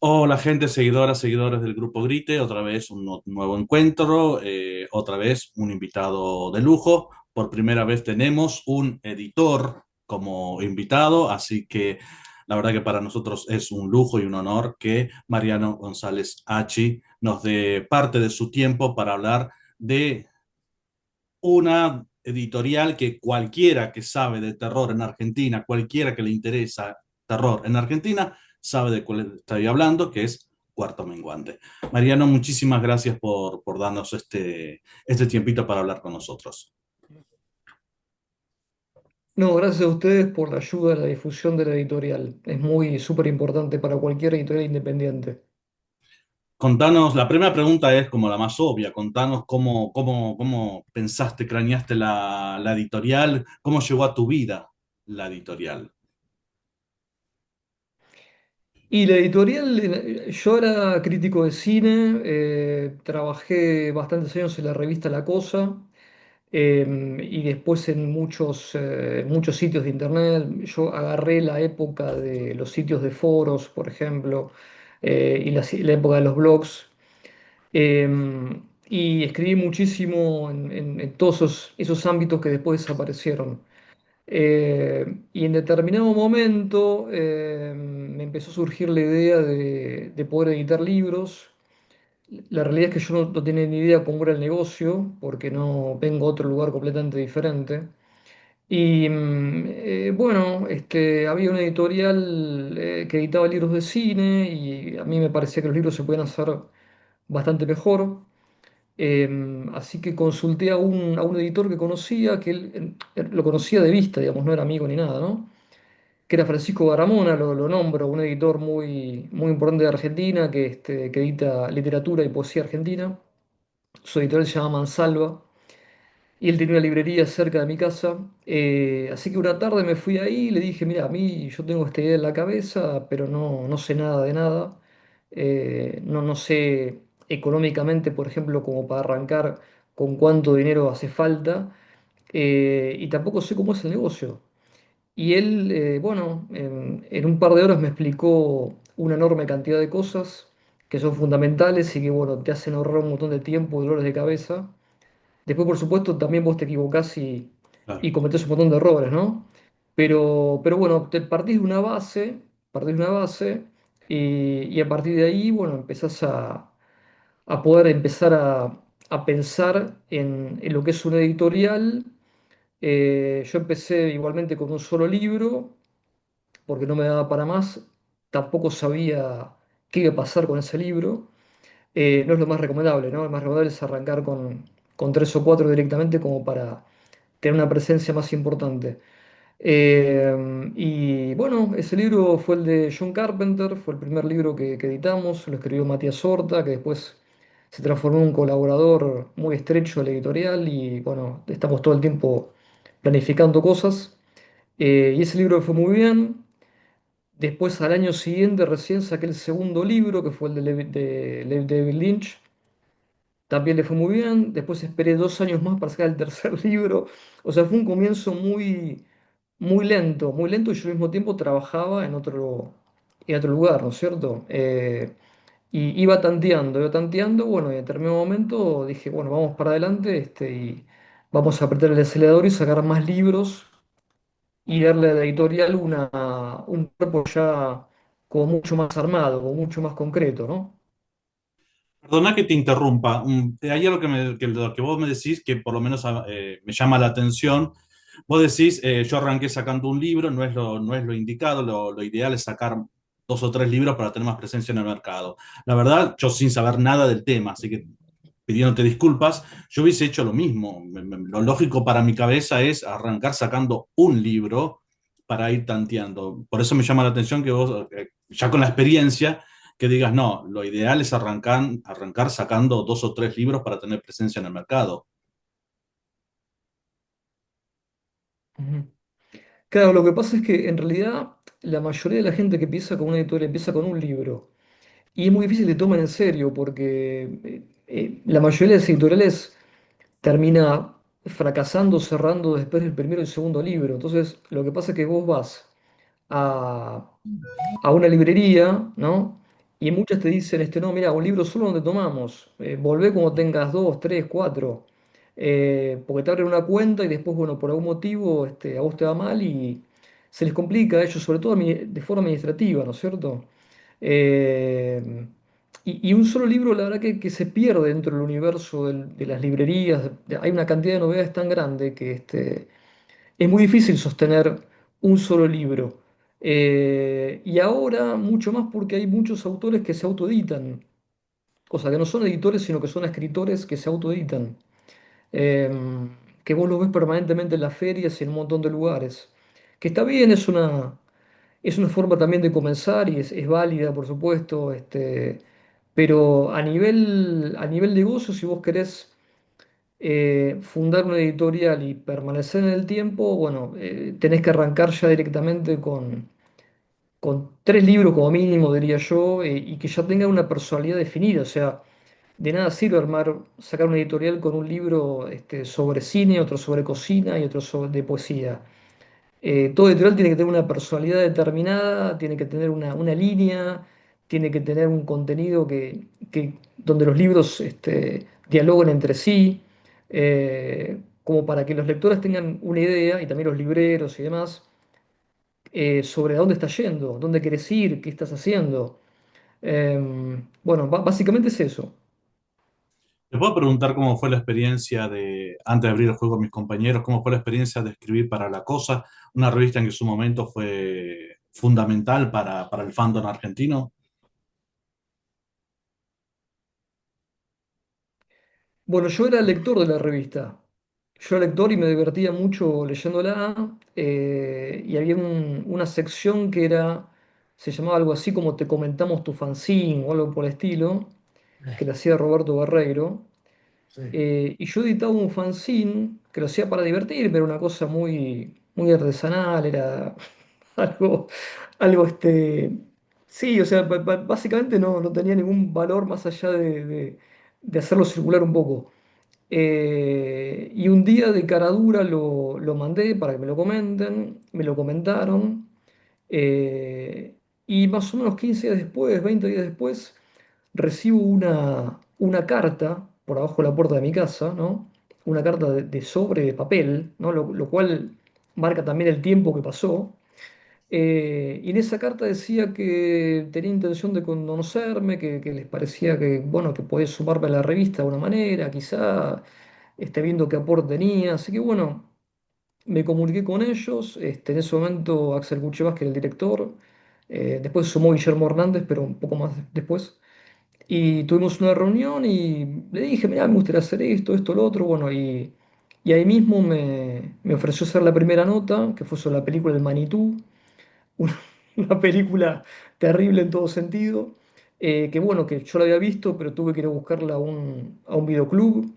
Hola gente, seguidoras, seguidores del Grupo Grite, otra vez un nuevo encuentro, otra vez un invitado de lujo. Por primera vez tenemos un editor como invitado, así que la verdad que para nosotros es un lujo y un honor que Mariano González Achi nos dé parte de su tiempo para hablar de una editorial que cualquiera que sabe de terror en Argentina, cualquiera que le interesa terror en Argentina, sabe de cuál estoy hablando, que es Cuarto Menguante. Mariano, muchísimas gracias por darnos este tiempito para hablar con nosotros. No, gracias a ustedes por la ayuda en la difusión de la editorial. Es muy súper importante para cualquier editorial independiente. Contanos, la primera pregunta es como la más obvia, contanos cómo pensaste, craneaste la editorial, cómo llegó a tu vida la editorial. Y la editorial, yo era crítico de cine, trabajé bastantes años en la revista La Cosa y después en muchos sitios de internet. Yo agarré la época de los sitios de foros, por ejemplo, y la época de los blogs. Y escribí muchísimo en todos esos ámbitos que después desaparecieron. Y en determinado momento me empezó a surgir la idea de poder editar libros. La realidad es que yo no tenía ni idea cómo era el negocio, porque no vengo de otro lugar completamente diferente. Y bueno, había una editorial que editaba libros de cine y a mí me parecía que los libros se podían hacer bastante mejor. Así que consulté a un editor que conocía, que él lo conocía de vista, digamos, no era amigo ni nada, ¿no? Que era Francisco Garamona, lo nombro, un editor muy importante de Argentina, que edita literatura y poesía argentina. Su editorial se llama Mansalva, y él tenía una librería cerca de mi casa. Así que una tarde me fui ahí y le dije, mira, a mí yo tengo esta idea en la cabeza, pero no sé nada de nada. No sé económicamente, por ejemplo, como para arrancar con cuánto dinero hace falta. Y tampoco sé cómo es el negocio. Y él, bueno, en un par de horas me explicó una enorme cantidad de cosas que son fundamentales y que, bueno, te hacen ahorrar un montón de tiempo y dolores de cabeza. Después, por supuesto, también vos te equivocás y Claro. cometés un montón de errores, ¿no? Pero bueno, te partís de una base y a partir de ahí, bueno, empezás a poder empezar a pensar en lo que es una editorial. Yo empecé igualmente con un solo libro porque no me daba para más, tampoco sabía qué iba a pasar con ese libro. No es lo más recomendable, ¿no? Lo más recomendable es arrancar con tres o cuatro directamente como para tener una presencia más importante. Y bueno, ese libro fue el de John Carpenter, fue el primer libro que editamos, lo escribió Matías Horta, que después se transformó en un colaborador muy estrecho de la editorial y bueno, estamos todo el tiempo planificando cosas. Y ese libro fue muy bien. Después, al año siguiente, recién saqué el segundo libro, que fue el de David Lynch. También le fue muy bien. Después esperé 2 años más para sacar el tercer libro. O sea, fue un comienzo muy lento, y yo al mismo tiempo trabajaba en otro lugar, ¿no es cierto? Y iba tanteando, bueno, y en determinado momento dije, bueno, vamos para adelante, y vamos a apretar el acelerador y sacar más libros y darle a la editorial un cuerpo ya como mucho más armado, como mucho más concreto, ¿no? Perdona que te interrumpa. Hay algo lo que vos me decís que por lo menos me llama la atención. Vos decís, yo arranqué sacando un libro, no es lo indicado, lo ideal es sacar dos o tres libros para tener más presencia en el mercado. La verdad, yo sin saber nada del tema, así que pidiéndote disculpas, yo hubiese hecho lo mismo. Lo lógico para mi cabeza es arrancar sacando un libro para ir tanteando. Por eso me llama la atención que vos, ya con la experiencia, que digas, no, lo ideal es arrancar sacando dos o tres libros para tener presencia en el mercado. Ujú. Claro, lo que pasa es que en realidad la mayoría de la gente que empieza con una editorial empieza con un libro. Y es muy difícil que tomen en serio porque la mayoría de las editoriales termina fracasando, cerrando después del primero y segundo libro. Entonces, lo que pasa es que vos vas a, a una librería, ¿no? Y muchas te dicen, no, mira, un libro solo no te tomamos, volvé cuando tengas dos, tres, cuatro, porque te abren una cuenta y después, bueno, por algún motivo a vos te va mal y se les complica a ellos, sobre todo de forma administrativa, ¿no es cierto? Eh, y un solo libro, la verdad que se pierde dentro del universo de las librerías, hay una cantidad de novedades tan grande que es muy difícil sostener un solo libro. Y ahora mucho más porque hay muchos autores que se autoeditan, o sea, que no son editores, sino que son escritores que se autoeditan, eh, que vos los ves permanentemente en las ferias y en un montón de lugares. Que está bien, es una forma también de comenzar y es válida, por supuesto, pero a nivel negocio, si vos querés fundar una editorial y permanecer en el tiempo, bueno, tenés que arrancar ya directamente con tres libros como mínimo, diría yo, y que ya tengan una personalidad definida. O sea, de nada sirve sacar una editorial con un libro sobre cine, otro sobre cocina y otro de poesía. Todo editorial tiene que tener una personalidad determinada, tiene que tener una línea, tiene que tener un contenido donde los libros dialoguen entre sí, como para que los lectores tengan una idea, y también los libreros y demás, sobre a dónde estás yendo, dónde quieres ir, qué estás haciendo. Bueno, básicamente es eso. ¿Te puedo preguntar cómo fue la experiencia de, antes de abrir el juego a mis compañeros, cómo fue la experiencia de escribir para La Cosa, una revista en que en su momento fue fundamental para el fandom argentino? Bueno, yo era lector de la revista. Yo era lector y me divertía mucho leyéndola. Y había una sección se llamaba algo así como Te comentamos tu fanzine o algo por el estilo, que Eh, la hacía Roberto Barreiro. sí. Y yo editaba un fanzine que lo hacía para divertirme, era una cosa muy artesanal, era algo, algo sí, o sea, básicamente no tenía ningún valor más allá de hacerlo circular un poco. Y un día de cara dura lo mandé para que me lo comenten, me lo comentaron, eh, y más o menos 15 días después, 20 días después, recibo una carta por abajo de la puerta de mi casa, ¿no? Una carta de sobre de papel, ¿no? Lo cual marca también el tiempo que pasó. Y en esa carta decía que tenía intención de conocerme, que les parecía que, bueno, que podía sumarme a la revista de alguna manera, quizá viendo qué aporte tenía. Así que bueno, me comuniqué con ellos. En ese momento Axel Kuchevas, que era el director, después sumó Guillermo Hernández, pero un poco más después. Y tuvimos una reunión y le dije, mira, me gustaría hacer esto, esto, lo otro. Bueno, y ahí mismo me ofreció hacer la primera nota, que fue sobre la película El Manitú, una, una película terrible en todo sentido, que bueno, que yo la había visto, pero tuve que ir a buscarla a un videoclub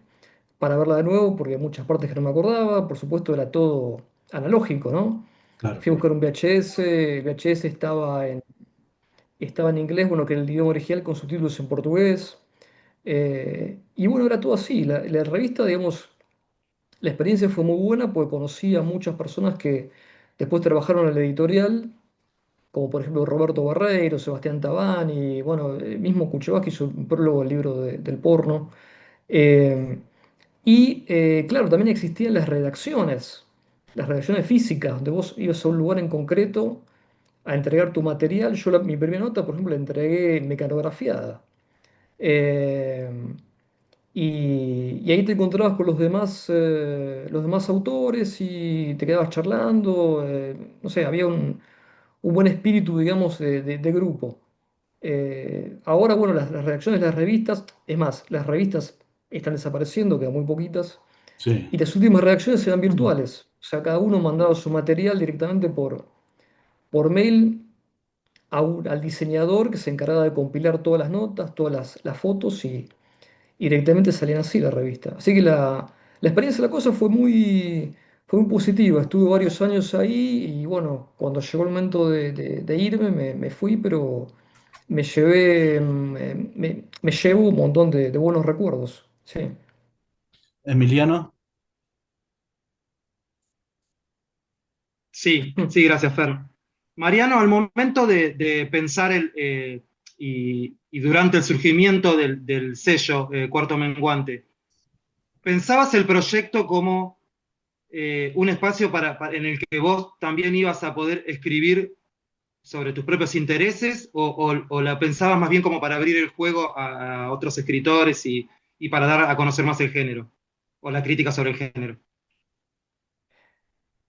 para verla de nuevo, porque hay muchas partes que no me acordaba, por supuesto era todo analógico, ¿no? Claro. Fui a buscar un VHS, el VHS estaba en inglés, bueno, que era el idioma original con subtítulos en portugués, y bueno, era todo así, la revista, digamos, la experiencia fue muy buena porque conocí a muchas personas que después trabajaron en la editorial, como por ejemplo Roberto Barreiro, Sebastián Tabani, bueno, mismo Kuchevsky hizo un prólogo al libro del porno. Eh, claro, también existían las redacciones físicas, donde vos ibas a un lugar en concreto a entregar tu material. Mi primera nota, por ejemplo, la entregué mecanografiada. Eh, y ahí te encontrabas con los demás autores y te quedabas charlando. No sé, había un buen espíritu, digamos, de grupo. Ahora, bueno, las reacciones de las revistas, es más, las revistas están desapareciendo, quedan muy poquitas, Sí. y las últimas reacciones se dan Mm. virtuales. O sea, cada uno mandaba su material directamente por mail al diseñador que se encargaba de compilar todas las notas, todas las fotos y directamente salían así la revista. Así que la experiencia de la cosa fue muy positiva. Estuve varios años ahí y bueno, cuando llegó el momento de irme, me fui, pero me llevo un montón de buenos recuerdos. Sí. Emiliano, Sí, sí, gracias, Fer. Mariano, al momento de pensar y durante el surgimiento del sello Cuarto Menguante, ¿pensabas el proyecto como un espacio en el que vos también ibas a poder escribir sobre tus propios intereses o la pensabas más bien como para abrir el juego a otros escritores y para dar a conocer más el género o la crítica sobre el género?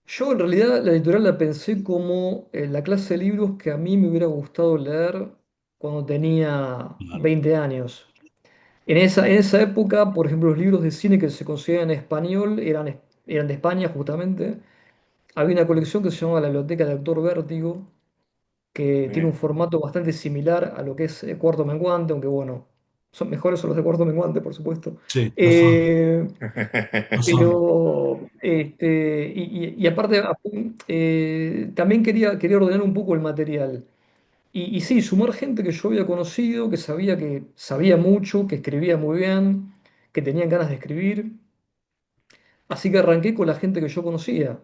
Yo en realidad la editorial la pensé como la clase de libros que a mí me hubiera gustado leer cuando tenía Claro. 20 años. En esa época, por ejemplo, los libros de cine que se consideraban en español eran de España justamente. Había una colección que se llamaba La Biblioteca del Autor Vértigo, que tiene un Sí. formato bastante similar a lo que es Cuarto Menguante, aunque bueno, son mejores son los de Cuarto Menguante, por supuesto. Sí, lo son. Eh, Lo son. pero, y aparte, también quería ordenar un poco el material. Y sí, sumar gente que yo había conocido, que sabía mucho, que escribía muy bien, que tenían ganas de escribir. Así que arranqué con la gente que yo conocía.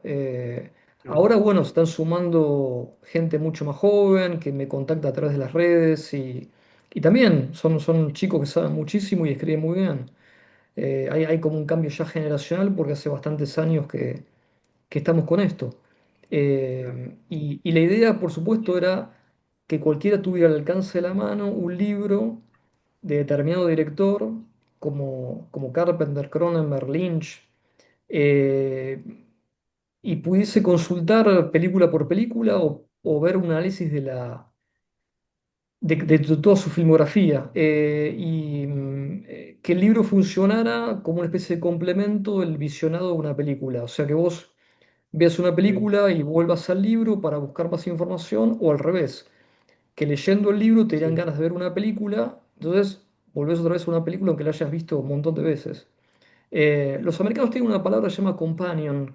Ahora, bueno, se están sumando gente mucho más joven que me contacta a través de las redes y también son chicos que saben muchísimo y escriben muy bien. Hay como un cambio ya generacional porque hace bastantes años que estamos con esto. Y la idea, por supuesto, era que cualquiera tuviera al alcance de la mano un libro de determinado director, como Carpenter, Cronenberg, Lynch, eh, y pudiese consultar película por película o ver un análisis de toda su filmografía que el libro funcionara como una especie de complemento del visionado de una película. O sea, que vos veas una Sí, película y vuelvas al libro para buscar más información o al revés, que leyendo el libro te dieran sí, ganas de ver una película, entonces volvés otra vez a una película aunque la hayas visto un montón de veces. Los americanos tienen una palabra que se llama companion,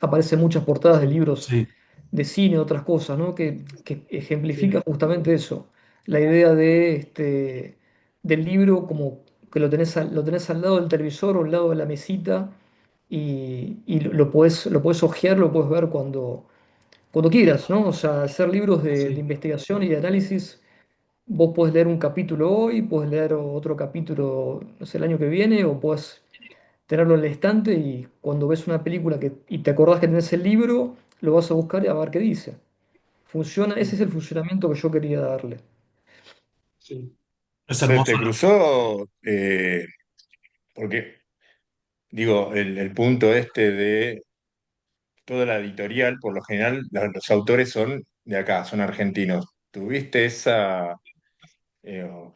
aparece en muchas portadas de libros Sí, de cine, otras cosas, ¿no? Que ejemplifica sí, justamente eso, la idea del libro como que lo tenés al lado del televisor o al lado de la mesita y lo podés hojear, lo podés ver cuando quieras, ¿no? O sea, hacer libros de sí, investigación y de análisis, vos podés leer un capítulo hoy, podés leer otro capítulo, no sé, el año que viene, o podés tenerlo en el estante y cuando ves una película y te acordás que tenés el libro, lo vas a buscar y a ver qué dice. Funciona, ese es sí, el funcionamiento que yo quería darle. sí, es ¿Se hermoso. te cruzó? Porque, digo, el punto este de toda la editorial, por lo general, los autores son de acá, son argentinos. ¿Tuviste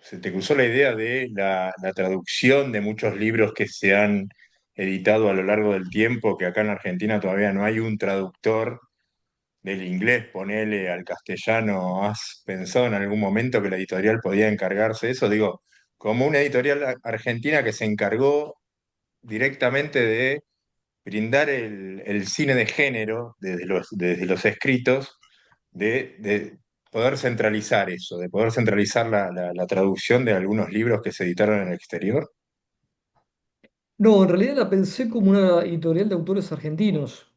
se te cruzó la idea de la traducción de muchos libros que se han editado a lo largo del tiempo, que acá en Argentina todavía no hay un traductor del inglés, ponele al castellano? ¿Has pensado en algún momento que la editorial podía encargarse de eso? Digo, como una editorial argentina que se encargó directamente de brindar el cine de género desde los escritos, de poder centralizar eso, de poder centralizar la traducción de algunos libros que se editaron en el exterior. No, en realidad la pensé como una editorial de autores argentinos,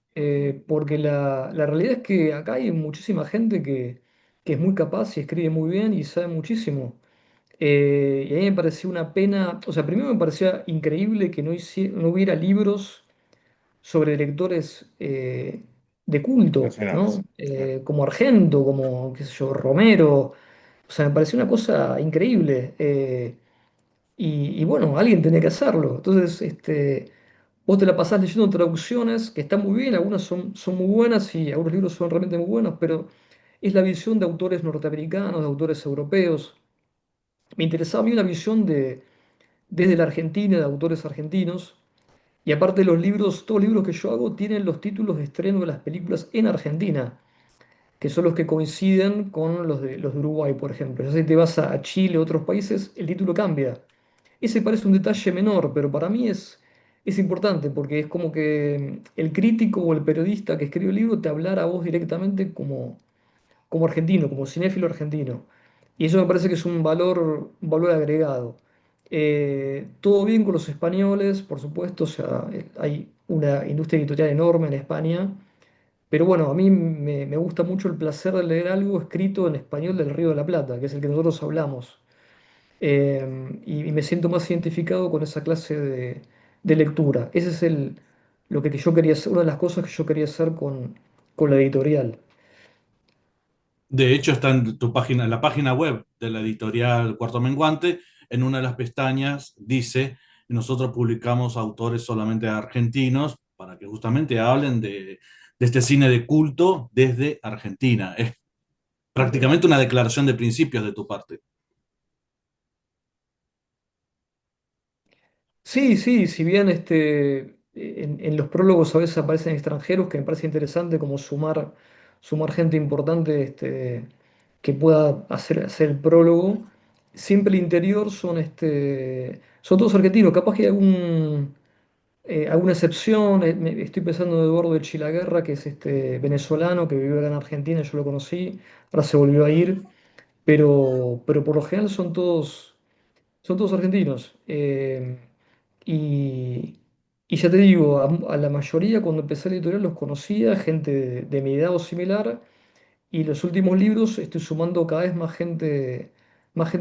porque la realidad es que acá hay muchísima gente que es muy capaz y escribe muy bien y sabe muchísimo. Y a mí me parecía una pena, o sea, primero me parecía increíble que no hubiera libros sobre directores de culto, ¿no? Nacionales. Claro. Como Argento, como, qué sé yo, Romero. O sea, me pareció una cosa increíble. Y bueno, alguien tenía que hacerlo. Entonces, vos te la pasás leyendo traducciones que están muy bien, algunas son muy buenas y algunos libros son realmente muy buenos, pero es la visión de autores norteamericanos, de autores europeos. Me interesaba a mí una visión desde la Argentina, de autores argentinos. Y aparte los libros, todos los libros que yo hago tienen los títulos de estreno de las películas en Argentina, que son los que coinciden con los de Uruguay, por ejemplo. Ya si te vas a Chile o otros países, el título cambia. Ese parece un detalle menor, pero para mí es importante porque es como que el crítico o el periodista que escribe el libro te hablara a vos directamente como argentino, como cinéfilo argentino. Y eso me parece que es un valor agregado. Todo bien con los españoles, por supuesto, o sea, hay una industria editorial enorme en España, Pero bueno, a mí me gusta mucho el placer de leer algo escrito en español del Río de la Plata, que es el que nosotros hablamos. Y me siento más identificado con esa clase de lectura. Ese es lo que yo quería hacer, una de las cosas que yo quería hacer con la editorial. De hecho, está en tu página, en la página web de la editorial Cuarto Menguante, en una de las pestañas dice, nosotros publicamos autores solamente argentinos para que justamente hablen de este cine de culto desde Argentina. Es prácticamente una declaración de principios de tu parte. Sí, sí, si bien en los prólogos a veces aparecen extranjeros, que me parece interesante como sumar gente importante que pueda hacer el prólogo, siempre el interior son todos argentinos, capaz que hay alguna excepción, estoy pensando en Eduardo de Chilaguerra, que es este venezolano que vivió acá en Argentina, yo lo conocí, ahora se volvió a ir, pero por lo general son todos argentinos. Y, y ya te digo, a la mayoría cuando empecé la editorial los conocía, gente de mi edad o similar, y los últimos libros estoy sumando cada vez más gente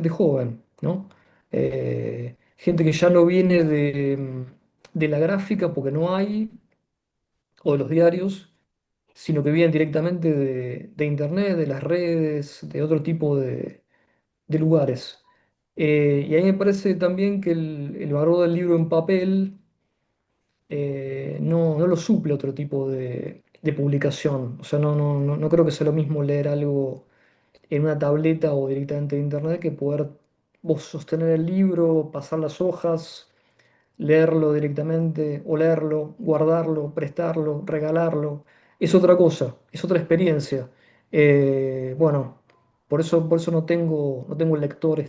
joven, ¿no? Gente que ya no viene de la gráfica porque no hay, o de los diarios, sino que vienen directamente de internet, de las redes, de otro tipo de lugares. Y a mí me parece también que el valor del libro en papel no lo suple otro tipo de publicación. O sea, no creo que sea lo mismo leer algo en una tableta o directamente de internet que poder vos sostener el libro, pasar las hojas, leerlo directamente, olerlo, guardarlo, prestarlo, regalarlo. Es otra cosa, es otra experiencia. Bueno, por eso no tengo el lector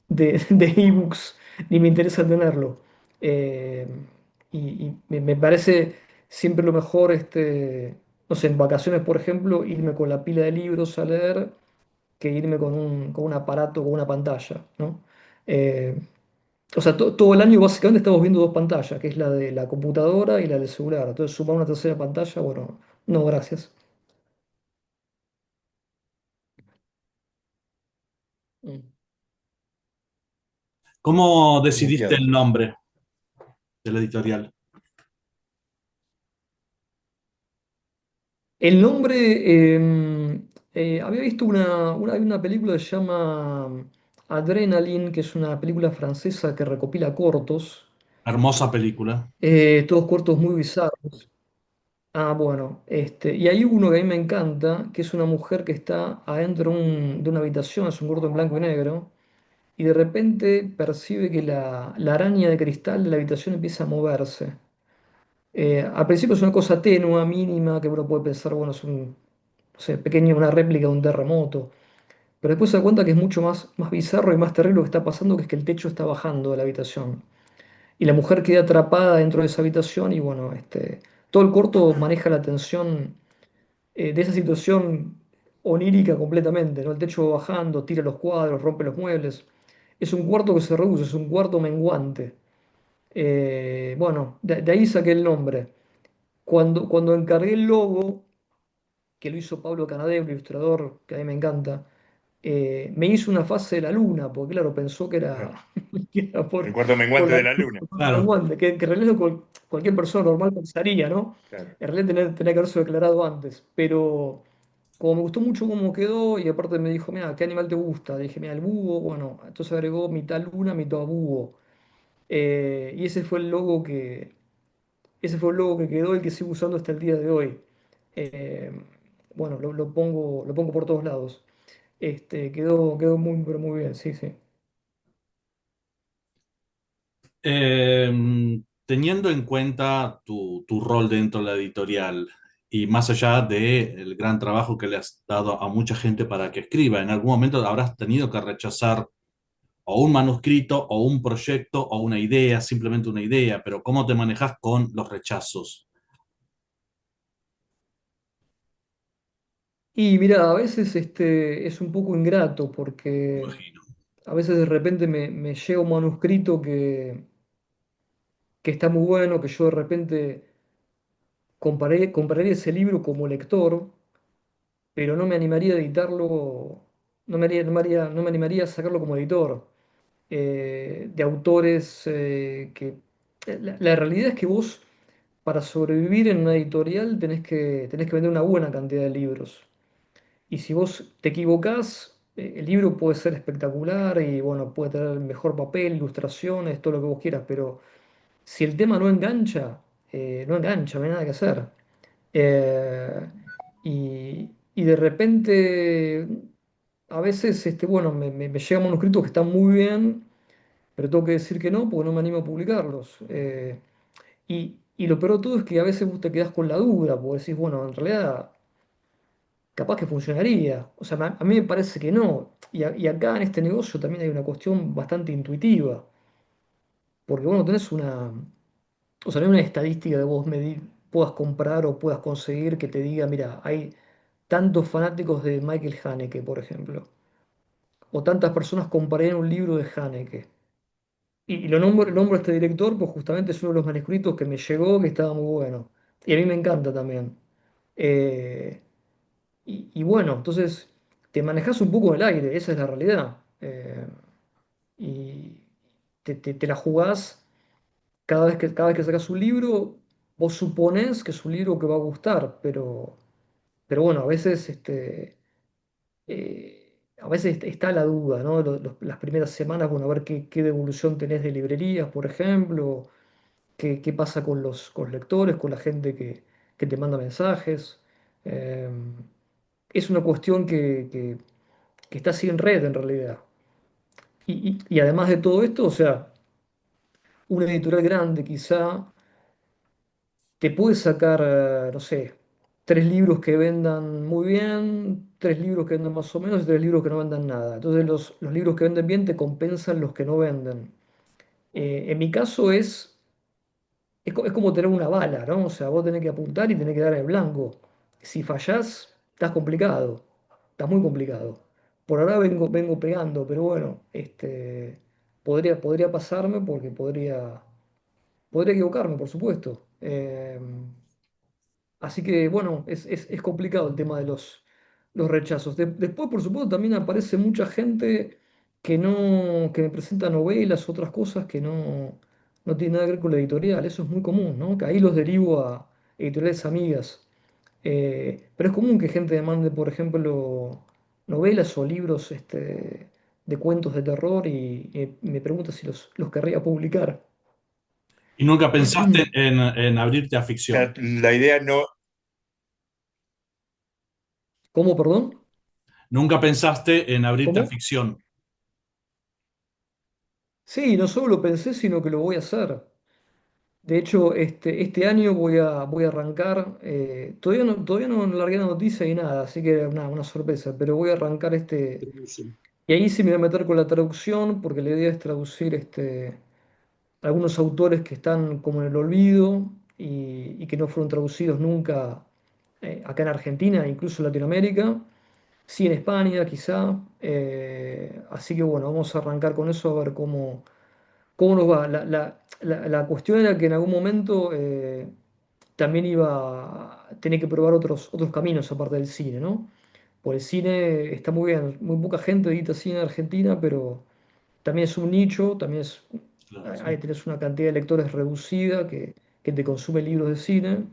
de ebooks, ni me interesa tenerlo. Eh, y me parece siempre lo mejor, no sé, en vacaciones, por ejemplo, irme con la pila de libros a leer que irme con un aparato, con una pantalla, ¿no? Eh, o sea, todo el año básicamente estamos viendo dos pantallas, que es la de la computadora y la del celular. Entonces, sumar una tercera pantalla, bueno, no, gracias. Mm. ¿Cómo Estoy decidiste muteado. el nombre de la editorial? El nombre, había visto hay una película que se llama Adrenaline, que es una película francesa que recopila cortos, Hermosa película. todos cortos muy bizarros. Ah, bueno, y hay uno que a mí me encanta, que es una mujer que está adentro de una habitación, es un corto en blanco y negro, y de repente percibe que la araña de cristal de la habitación empieza a moverse. Al principio es una cosa tenua, mínima, que uno puede pensar, bueno, es no sé, pequeño, una réplica de un terremoto. Pero después se da cuenta que es mucho más bizarro y más terrible lo que está pasando, que es que el techo está bajando de la habitación. Y la mujer queda atrapada dentro de esa habitación y bueno, todo el corto maneja la tensión de esa situación onírica completamente, ¿no? El techo va bajando, tira los cuadros, rompe los muebles. Es un cuarto que se reduce, es un cuarto menguante. Bueno, de ahí saqué el nombre. Cuando encargué el logo, que lo hizo Pablo Canadeo, un ilustrador que a mí me encanta, me hizo una fase de la luna, porque claro, pensó que era, Claro. que era El cuarto por menguante de la la luna. Claro. menguante, que en realidad cualquier persona normal pensaría, ¿no? Claro. En realidad tenía que haberse declarado antes, pero como me gustó mucho cómo quedó y aparte me dijo, mira, ¿qué animal te gusta? Le dije, mira, el búho, bueno, entonces agregó mitad luna, mitad búho. Y ese fue el logo que quedó y que sigo usando hasta el día de hoy. Eh, bueno, lo pongo por todos lados. Quedó muy, pero muy bien, sí, sí. Teniendo en cuenta tu rol dentro de la editorial y más allá del gran trabajo que le has dado a mucha gente para que escriba, en algún momento habrás tenido que rechazar o un manuscrito o un proyecto o una idea, simplemente una idea, pero ¿cómo te manejas con los rechazos? Y mira, a veces es un poco ingrato Me porque imagino. a veces de repente me llega un manuscrito que está muy bueno, que yo de repente compraría ese libro como lector, pero no me animaría a editarlo, no me animaría a sacarlo como editor de autores que... La realidad es que vos, para sobrevivir en una editorial, tenés que vender una buena cantidad de libros. Y si vos te equivocás, el libro puede ser espectacular y bueno, puede tener el mejor papel, ilustraciones, todo lo que vos quieras, pero si el tema no engancha, no engancha, no hay nada que hacer. Eh, y de repente, a veces, bueno, me llegan manuscritos que están muy bien, pero tengo que decir que no, porque no me animo a publicarlos. Y lo peor de todo es que a veces vos te quedás con la duda, porque decís, bueno, en realidad capaz que funcionaría. O sea, a mí me parece que no. Y acá en este negocio también hay una cuestión bastante intuitiva, porque vos no tenés una, o sea, no hay una estadística de vos medir, puedas comprar o puedas conseguir que te diga, mira, hay tantos fanáticos de Michael Haneke, por ejemplo, o tantas personas comprarían un libro de Haneke. Y nombro a este director, pues justamente es uno de los manuscritos que me llegó, que estaba muy bueno. Y a mí me encanta también. Eh, y bueno, entonces te manejas un poco en el aire, esa es la realidad. Y te la jugás cada vez que sacas un libro, vos suponés que es un libro que va a gustar, pero bueno, a veces está la duda, ¿no? Las primeras semanas, bueno, a ver qué devolución tenés de librerías, por ejemplo, qué pasa con los lectores, con la gente que te manda mensajes. Eh, es una cuestión que está así en red en realidad. Y además de todo esto, o sea, una editorial grande quizá te puede sacar, no sé, 3 libros que vendan muy bien, 3 libros que vendan más o menos y 3 libros que no vendan nada. Entonces los libros que venden bien te compensan los que no venden. En mi caso es como tener una bala, ¿no? O sea, vos tenés que apuntar y tenés que dar el blanco. Si fallás, estás complicado, estás muy complicado. Por ahora vengo pegando, pero bueno, podría pasarme porque podría equivocarme, por supuesto. Así que bueno, es complicado el tema de los rechazos. Después, por supuesto, también aparece mucha gente que me presenta novelas, otras cosas que no tienen nada que ver con la editorial. Eso es muy común, ¿no? Que ahí los derivo a editoriales amigas. Pero es común que gente demande, por ejemplo, novelas o libros de cuentos de terror y me pregunta si los querría publicar. Y nunca pensaste en abrirte a ficción. La idea no, ¿Cómo, perdón? Nunca pensaste en abrirte a ¿Cómo? ficción. Sí, no solo lo pensé, sino que lo voy a hacer. De hecho, este año voy a arrancar, todavía no largué la noticia y nada, así que nada, una sorpresa, pero voy a arrancar y ahí sí me voy a meter con la traducción, porque la idea es traducir algunos autores que están como en el olvido y que no fueron traducidos nunca acá en Argentina, incluso en Latinoamérica, sí en España quizá, así que bueno, vamos a arrancar con eso a ver cómo nos va. La cuestión era que en algún momento también iba a tener que probar otros caminos aparte del cine, ¿no? Por el cine está muy bien, muy poca gente edita cine en Argentina, pero también es un nicho, Claro, ahí sí. tenés una cantidad de lectores reducida que te consume libros de cine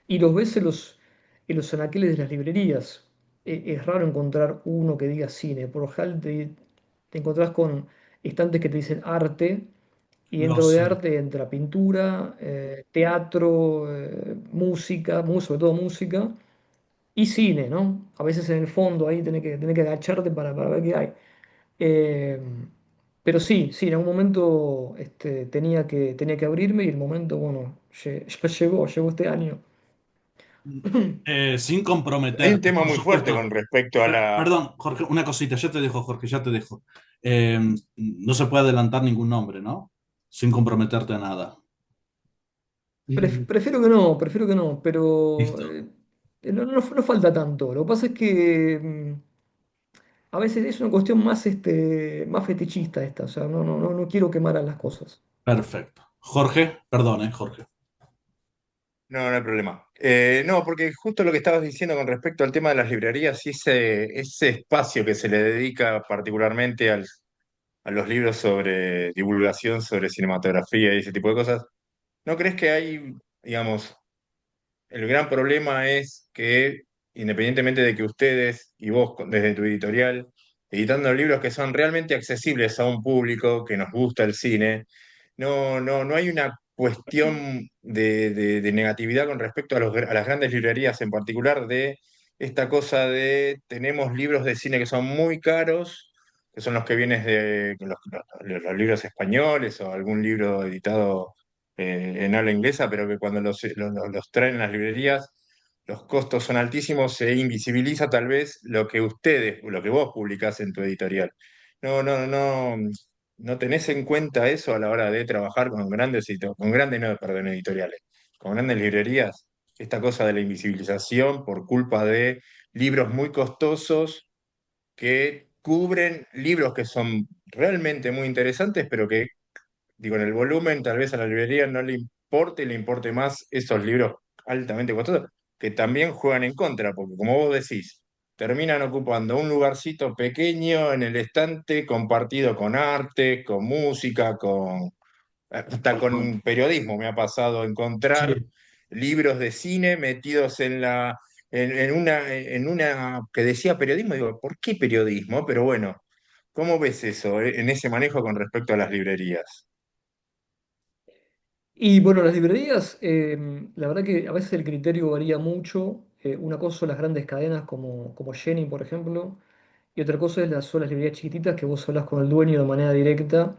y los ves en los anaqueles de las librerías. Es raro encontrar uno que diga cine, por lo general te encontrás con estantes que te dicen arte y Lo dentro de sé. arte entra pintura, teatro, música, sobre todo música, y cine, ¿no? A veces en el fondo ahí tenés que agacharte para ver qué hay. Eh, pero sí, sí, en algún momento tenía que abrirme y el momento, bueno, ya llegó este año. Sin hay un comprometerte, tema por muy fuerte supuesto. con respecto a la... Perdón, Jorge, una cosita, ya te dejo, Jorge, ya te dejo. No se puede adelantar ningún nombre, ¿no? Sin comprometerte a nada. Prefiero que no, pero Listo. no falta tanto. Lo que pasa es que a veces es una cuestión más fetichista esta, o sea, no quiero quemar a las cosas. Perfecto. Jorge, perdón, Jorge. No, no hay problema. No, porque justo lo que estabas diciendo con respecto al tema de las librerías y ese espacio que se le dedica particularmente a los libros sobre divulgación, sobre cinematografía y ese tipo de cosas, ¿no crees que hay, digamos, el gran problema es que, independientemente de que ustedes y vos, desde tu editorial, editando libros que son realmente accesibles a un público que nos gusta el cine, no hay una cuestión de negatividad con respecto a las grandes librerías, en particular de esta cosa de tenemos libros de cine que son muy caros, que son los que vienen de los libros españoles o algún libro editado en habla inglesa, pero que cuando los traen en las librerías, los costos son altísimos, se invisibiliza tal vez lo que ustedes, lo que vos publicás en tu editorial. No tenés en cuenta eso a la hora de trabajar con con grandes, no, perdón, editoriales, con grandes librerías, esta cosa de la invisibilización por culpa de libros muy costosos que cubren libros que son realmente muy interesantes, pero que digo, en el volumen tal vez a la librería no le importe más esos libros altamente costosos, que también juegan en contra, porque como vos decís, terminan ocupando un lugarcito pequeño en el estante compartido con arte, con música, hasta con periodismo. Me ha pasado encontrar Sí. libros de cine metidos en una que decía periodismo. Digo, ¿por qué periodismo? Pero bueno, ¿cómo ves eso, en ese manejo con respecto a las librerías? Y bueno, las librerías, la verdad que a veces el criterio varía mucho. Una cosa son las grandes cadenas como Jenny, por ejemplo, y otra cosa son las librerías chiquititas que vos hablas con el dueño de manera directa,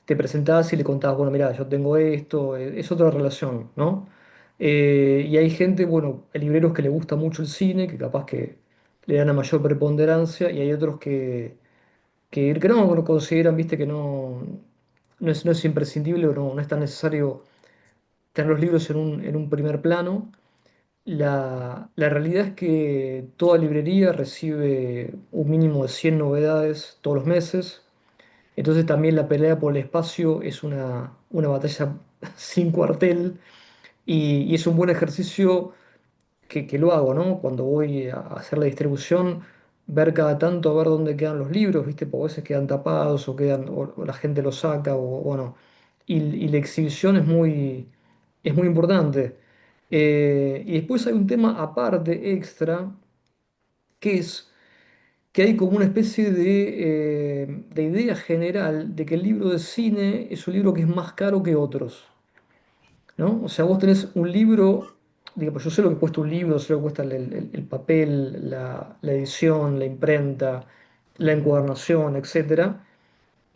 te presentás y le contás, bueno, mira, yo tengo esto, es otra relación, ¿no? Y hay gente, bueno, hay libreros que le gusta mucho el cine, que capaz que le dan a mayor preponderancia, y hay otros que no, bueno, consideran, viste, que no es imprescindible o no es tan necesario tener los libros en un primer plano. La realidad es que toda librería recibe un mínimo de 100 novedades todos los meses. Entonces también la pelea por el espacio es una batalla sin cuartel y es un buen ejercicio que lo hago, ¿no? Cuando voy a hacer la distribución, ver cada tanto a ver dónde quedan los libros, ¿viste? Porque a veces quedan tapados o la gente los saca o bueno. Y la exhibición es muy importante. Y después hay un tema aparte, extra, que es que hay como una especie de idea general de que el libro de cine es un libro que es más caro que otros, ¿no? O sea, vos tenés un libro, digo, pues yo sé lo que cuesta un libro, sé lo que cuesta el papel, la edición, la imprenta, la encuadernación, etcétera.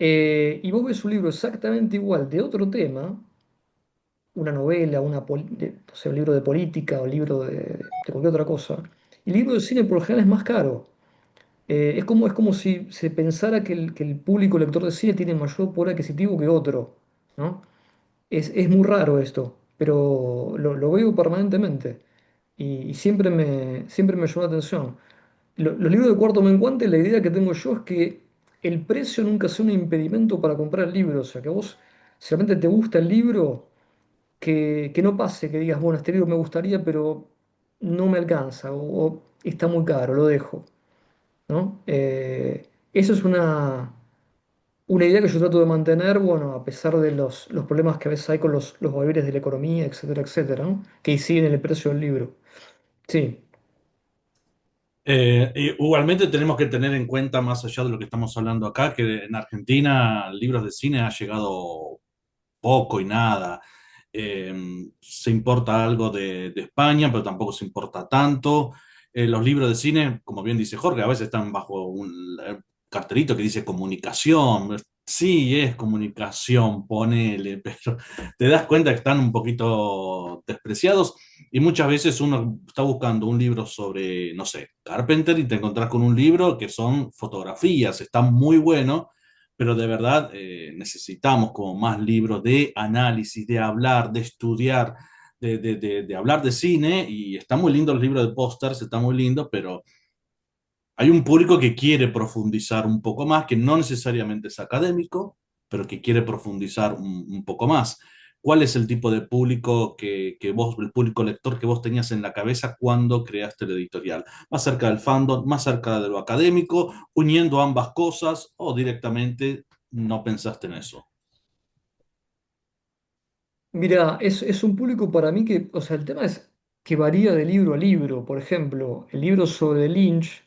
Y vos ves un libro exactamente igual de otro tema, una novela, o sea, un libro de política o libro de cualquier otra cosa. Y el libro de cine por lo general es más caro. Es como si se pensara que el público lector de cine tiene mayor poder adquisitivo que otro, ¿no? Es muy raro esto, pero lo veo permanentemente y siempre me llamó la atención. Los libros de cuarto menguante, la idea que tengo yo es que el precio nunca sea un impedimento para comprar el libro. O sea, que a vos, si realmente te gusta el libro, que no pase, que digas, bueno, este libro me gustaría, pero no me alcanza o está muy caro, lo dejo, ¿no? Eso es una idea que yo trato de mantener, bueno, a pesar de los problemas que a veces hay con los valores de la economía, etcétera, etcétera, ¿no? Que inciden en el precio del libro. Sí, Igualmente tenemos que tener en cuenta, más allá de lo que estamos hablando acá, que en Argentina libros de cine ha llegado poco y nada. Eh, Se importa algo de España, pero tampoco se importa tanto. Los libros de cine, como bien dice Jorge, a veces están bajo un cartelito que dice comunicación. Sí, es comunicación, ponele, pero te das cuenta que están un poquito despreciados y muchas veces uno está buscando un libro sobre, no sé, Carpenter y te encontrás con un libro que son fotografías, está muy bueno, pero de verdad necesitamos como más libros de análisis, de hablar, de estudiar, de hablar de cine, y está muy lindo los libros de pósters, está muy lindo, pero hay un público que quiere profundizar un poco más, que no necesariamente es académico, pero que quiere profundizar un poco más. ¿Cuál es el tipo de público que vos, el público lector que vos tenías en la cabeza cuando creaste el editorial? ¿Más cerca del fandom, más cerca de lo académico, uniendo ambas cosas o directamente no pensaste en eso? Mira, es un público para mí que, o sea, el tema es que varía de libro a libro. Por ejemplo, el libro sobre Lynch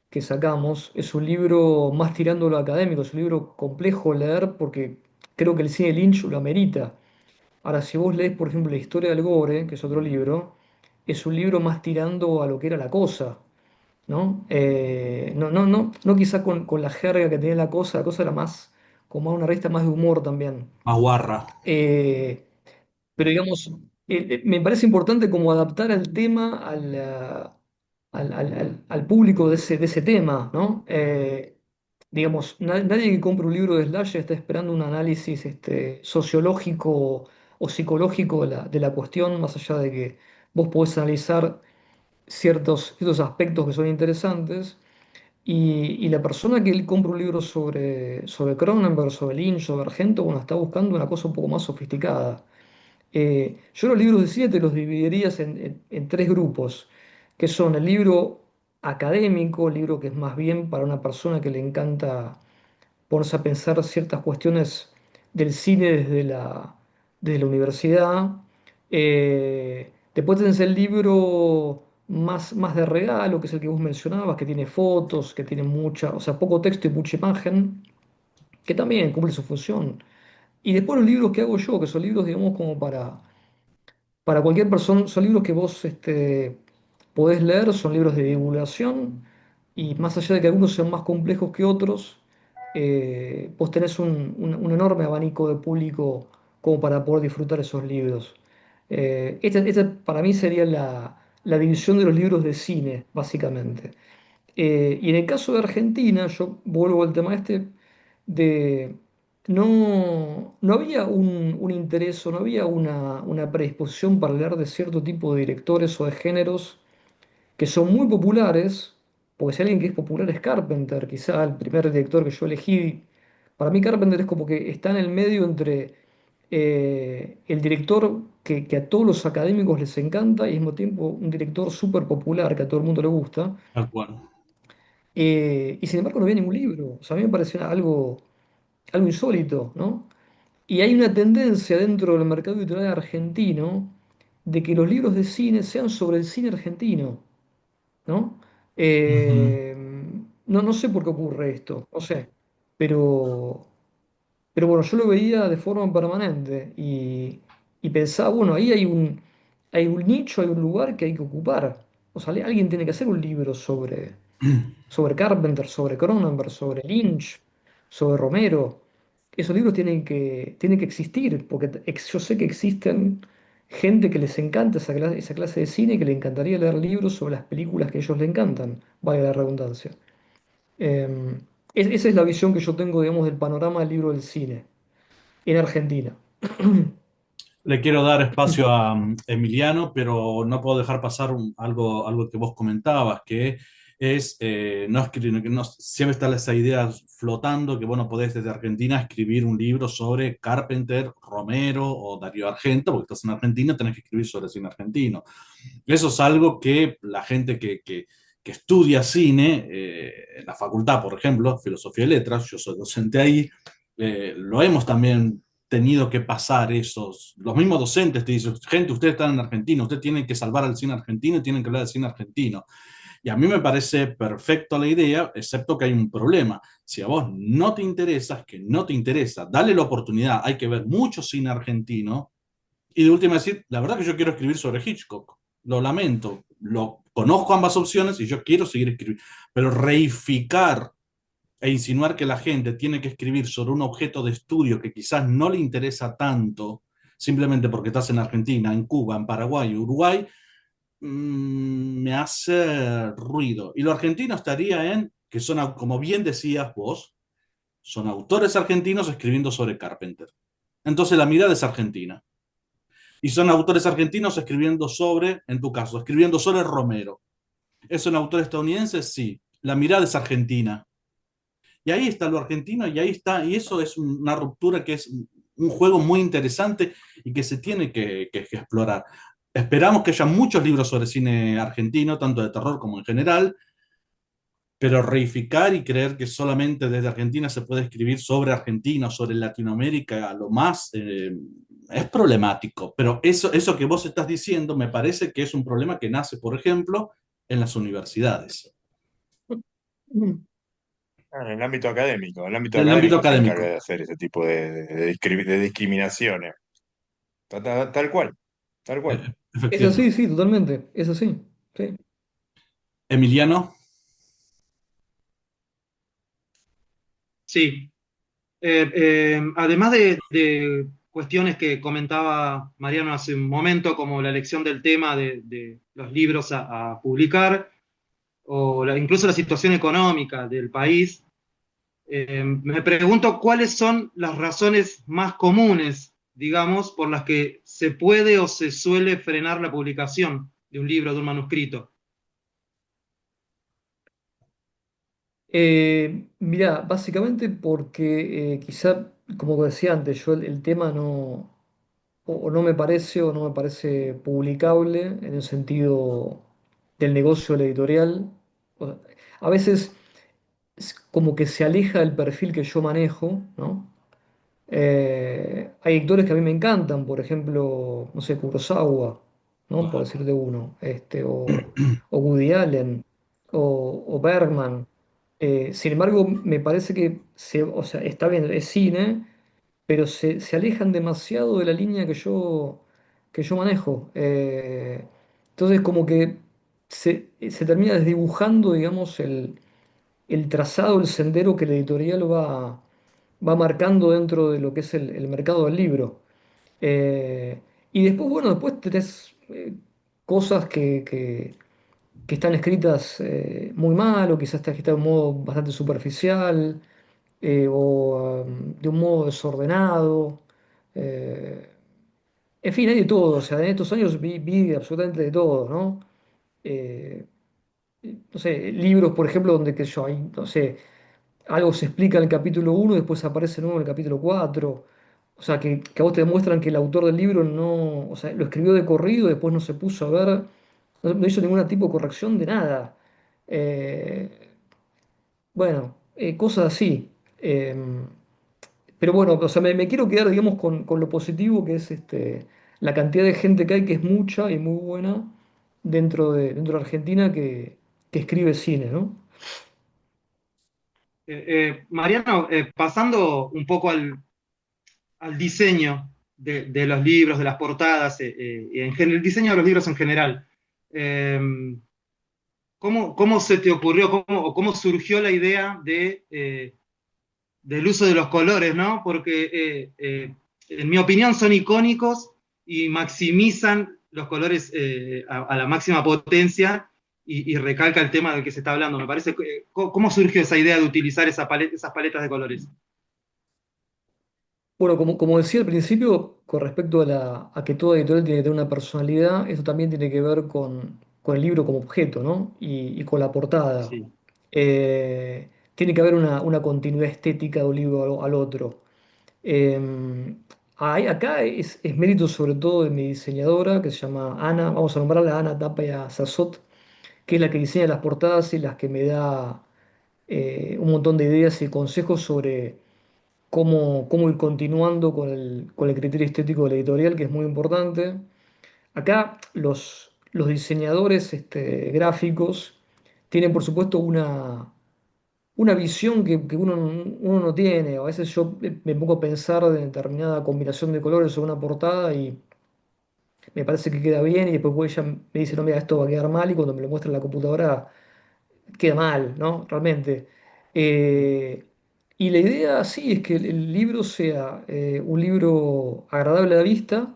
que sacamos es un libro más tirando a lo académico, es un libro complejo de leer porque creo que el cine Lynch lo amerita. Ahora, si vos lees, por ejemplo, La historia del Gore, que es otro libro, es un libro más tirando a lo que era la cosa, ¿no? No quizá con la jerga que tenía la cosa era más, como una revista más de humor también. Aguarra. Eh, pero digamos, me parece importante como adaptar el tema al público de ese tema, ¿no? Digamos, nadie que compre un libro de Slasher está esperando un análisis sociológico o psicológico de la cuestión, más allá de que vos podés analizar ciertos aspectos que son interesantes. Y la persona que compra un libro sobre Cronenberg, sobre Lynch, sobre Argento, bueno, está buscando una cosa un poco más sofisticada. Yo los libros de cine te los dividirías en tres grupos, que son el libro académico, el libro que es más bien para una persona que le encanta ponerse a pensar ciertas cuestiones del cine desde la universidad. Después tenés el libro más de regalo, que es el que vos mencionabas, que tiene fotos, que tiene mucha, o sea, poco texto y mucha imagen, que también cumple su función. Y después los libros que hago yo, que son libros, digamos, como para cualquier persona, son libros que vos podés leer, son libros de divulgación, y más allá de que algunos sean más complejos que otros, vos tenés un enorme abanico de público como para poder disfrutar esos libros. Esta para mí sería la división de los libros de cine, básicamente. Y en el caso de Argentina, yo vuelvo al tema de no había un interés o no había una predisposición para hablar de cierto tipo de directores o de géneros que son muy populares, porque si alguien que es popular es Carpenter, quizá el primer director que yo elegí. Para mí Carpenter es como que está en el medio entre el director que a todos los académicos les encanta y al mismo tiempo un director súper popular que a todo el mundo le gusta. Tal cual. Y sin embargo no había ningún libro. O sea, a mí me pareció algo insólito, ¿no? Y hay una tendencia dentro del mercado editorial argentino de que los libros de cine sean sobre el cine argentino, ¿no? Ujú. Eh, no sé por qué ocurre esto, no sé, pero, pero bueno, yo lo veía de forma permanente y pensaba, bueno, ahí hay un nicho, hay un lugar que hay que ocupar. O sea, alguien tiene que hacer un libro sobre Carpenter, sobre Cronenberg, sobre Lynch, sobre Romero. Esos libros tienen que existir, porque yo sé que existen gente que les encanta esa clase de cine y que le encantaría leer libros sobre las películas que a ellos le encantan, valga la redundancia. Eh, Esa es la visión que yo tengo, digamos, del panorama del libro del cine en Argentina. Le quiero dar espacio a Emiliano, pero no puedo dejar pasar algo que vos comentabas, que es, no escribir, que siempre está esa idea flotando que vos no podés desde Argentina escribir un libro sobre Carpenter, Romero o Darío Argento, porque estás en Argentina, tenés que escribir sobre cine argentino. Eso es algo que la gente que estudia cine, en la facultad, por ejemplo, Filosofía y Letras, yo soy docente ahí, lo hemos también tenido que pasar esos, los mismos docentes te dicen, gente, ustedes están en Argentina, ustedes tienen que salvar al cine argentino y tienen que hablar del cine argentino. Y a mí me parece perfecto la idea, excepto que hay un problema. Si a vos no te interesa, es que no te interesa, dale la oportunidad. Hay que ver mucho cine argentino y de última decir, la verdad que yo quiero escribir sobre Hitchcock. Lo lamento, lo conozco ambas opciones y yo quiero seguir escribiendo. Pero reificar e insinuar que la gente tiene que escribir sobre un objeto de estudio que quizás no le interesa tanto, simplemente porque estás en Argentina, en Cuba, en Paraguay, Uruguay, me hace ruido. Y lo argentino estaría en que son, como bien decías vos, son autores argentinos escribiendo sobre Carpenter. Entonces la mirada es argentina. Y son autores argentinos escribiendo sobre, en tu caso, escribiendo sobre Romero. ¿Es un autor estadounidense? Sí. La mirada es argentina. Y ahí está lo argentino y ahí está, y eso es una ruptura que es un juego muy interesante y que se tiene que explorar. Esperamos que haya muchos libros sobre cine argentino, tanto de terror como en general, pero reificar y creer que solamente desde Argentina se puede escribir sobre Argentina o sobre Latinoamérica a lo más es problemático. Pero eso que vos estás diciendo me parece que es un problema que nace, por ejemplo, en las universidades, Mm. En el ámbito académico. El ámbito en el ámbito académico se encarga académico. de hacer ese tipo de discriminaciones. Tal cual, tal cual. Es Efectivamente. así, sí, totalmente. Es así. Sí. Emiliano, Sí. Además de cuestiones que comentaba Mariano hace un momento, como la elección del tema de los libros a publicar, o incluso la situación económica del país, me pregunto cuáles son las razones más comunes, digamos, por las que se puede o se suele frenar la publicación de un libro, de un manuscrito. Mirá, básicamente porque quizá, como decía antes, yo el tema no, o no me parece o no me parece publicable en el sentido del negocio de la editorial. O- a veces es como que se aleja del perfil que yo manejo, ¿no? Hay actores que a mí me encantan, por ejemplo, no sé, Kurosawa, ¿no? Por decirte uno, o Woody Allen, o Bergman. Sin embargo, me parece que o sea, está bien, es cine, pero se alejan demasiado de la línea que yo manejo. Entonces, como que se termina desdibujando, digamos, el trazado, el sendero que la editorial va marcando dentro de lo que es el mercado del libro. Eh, y después, bueno, después tenés cosas que están escritas muy mal o quizás está escrita de un modo bastante superficial o de un modo desordenado. eh, en fin, hay de todo. O sea, en estos años vi absolutamente de todo, ¿no? Eh, no sé, libros, por ejemplo, donde que yo, hay, no sé, algo se explica en el capítulo uno y después aparece nuevo en el capítulo 4. O sea, que a vos te demuestran que el autor del libro no, o sea, lo escribió de corrido, después no se puso a ver, no hizo ningún tipo de corrección de nada. Eh, bueno, cosas así. Pero bueno, o sea, me quiero quedar, digamos, con lo positivo que es la cantidad de gente que hay, que es mucha y muy buena dentro de Argentina que escribe cine, ¿no? Mariano, pasando un poco al diseño de los libros, de las portadas, y el diseño de los libros en general. Eh, ¿Cómo se te ocurrió, o cómo surgió la idea del uso de los colores, ¿no? Porque en mi opinión son icónicos y maximizan los colores a la máxima potencia y recalca el tema del que se está hablando. Me parece, ¿cómo surgió esa idea de utilizar esas paletas de colores? Bueno, como decía al principio, con respecto a que toda editorial tiene que tener una personalidad, eso también tiene que ver con el libro como objeto, ¿no? Y con la portada. Sí. Tiene que haber una continuidad estética de un libro al otro. Eh, acá es mérito sobre todo de mi diseñadora, que se llama Ana, vamos a nombrarla Ana Tapia Sassot, que es la que diseña las portadas y las que me da un montón de ideas y consejos sobre cómo ir continuando con el criterio estético de la editorial, que es muy importante. Acá los diseñadores gráficos tienen, por supuesto, una visión que uno no tiene. A veces yo me pongo a pensar de determinada combinación de colores o una portada y me parece que queda bien y después ella me dice, no, mira, esto va a quedar mal y cuando me lo muestra en la computadora queda mal, ¿no? Realmente. Eh, y la idea, sí, es que el libro sea un libro agradable a la vista,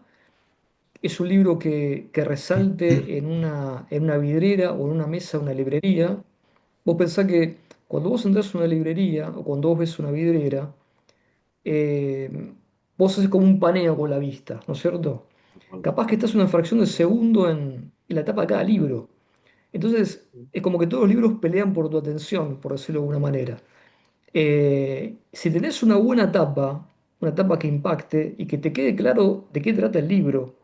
es un libro que resalte en una vidriera o en una mesa, una librería. Vos pensás que cuando vos entras a una librería o cuando vos ves una vidriera, eh, vos haces como un paneo con la vista, ¿no es cierto? Capaz que estás una fracción de segundo en la tapa de cada libro. Entonces, es como que todos los libros pelean por tu atención, por decirlo de alguna manera. Si tenés una buena tapa, una tapa que impacte y que te quede claro de qué trata el libro.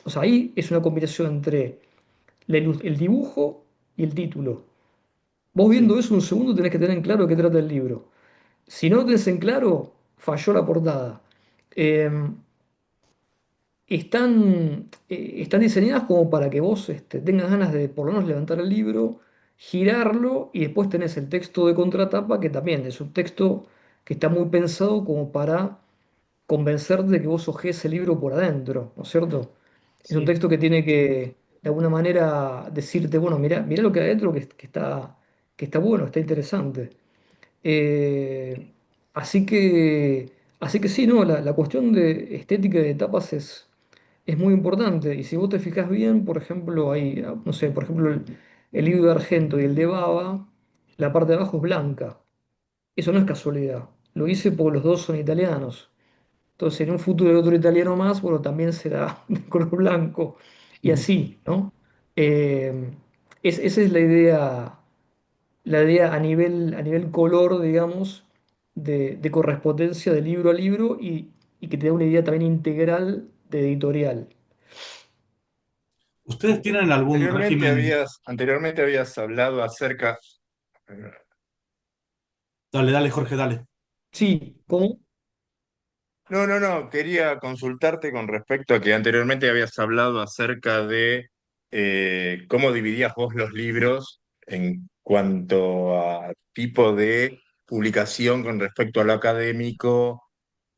O sea, ahí es una combinación entre el dibujo y el título. Vos viendo Sí. eso un segundo tenés que tener en claro de qué trata el libro. Si no lo tenés en claro, falló la portada. Eh, están diseñadas como para que vos tengas ganas de por lo menos levantar el libro, girarlo y después tenés el texto de contratapa que también es un texto que está muy pensado como para convencerte de que vos hojees el libro por adentro, ¿no es cierto? Es un Sí. texto que tiene que, de alguna manera, decirte, bueno, mira lo que hay adentro que está bueno, está interesante. Eh, así que, así que sí, no, la cuestión de estética y de tapas es muy importante. Y si vos te fijas bien, por ejemplo, hay, no sé, por ejemplo, el libro de Argento y el de Baba, la parte de abajo es blanca. Eso no es casualidad. Lo hice porque los dos son italianos. Entonces, en un futuro de otro italiano más, bueno, también será de color blanco. Y así, ¿no? Eh, esa es la idea a nivel color, digamos, de correspondencia de libro a libro y que te da una idea también integral de editorial. ¿Ustedes tienen algún régimen? Anteriormente habías hablado acerca. Dale, dale, Jorge, dale. Sí, ¿cómo? No, no, no, quería consultarte con respecto a que anteriormente habías hablado acerca de cómo dividías vos los libros en cuanto a tipo de publicación con respecto a lo académico,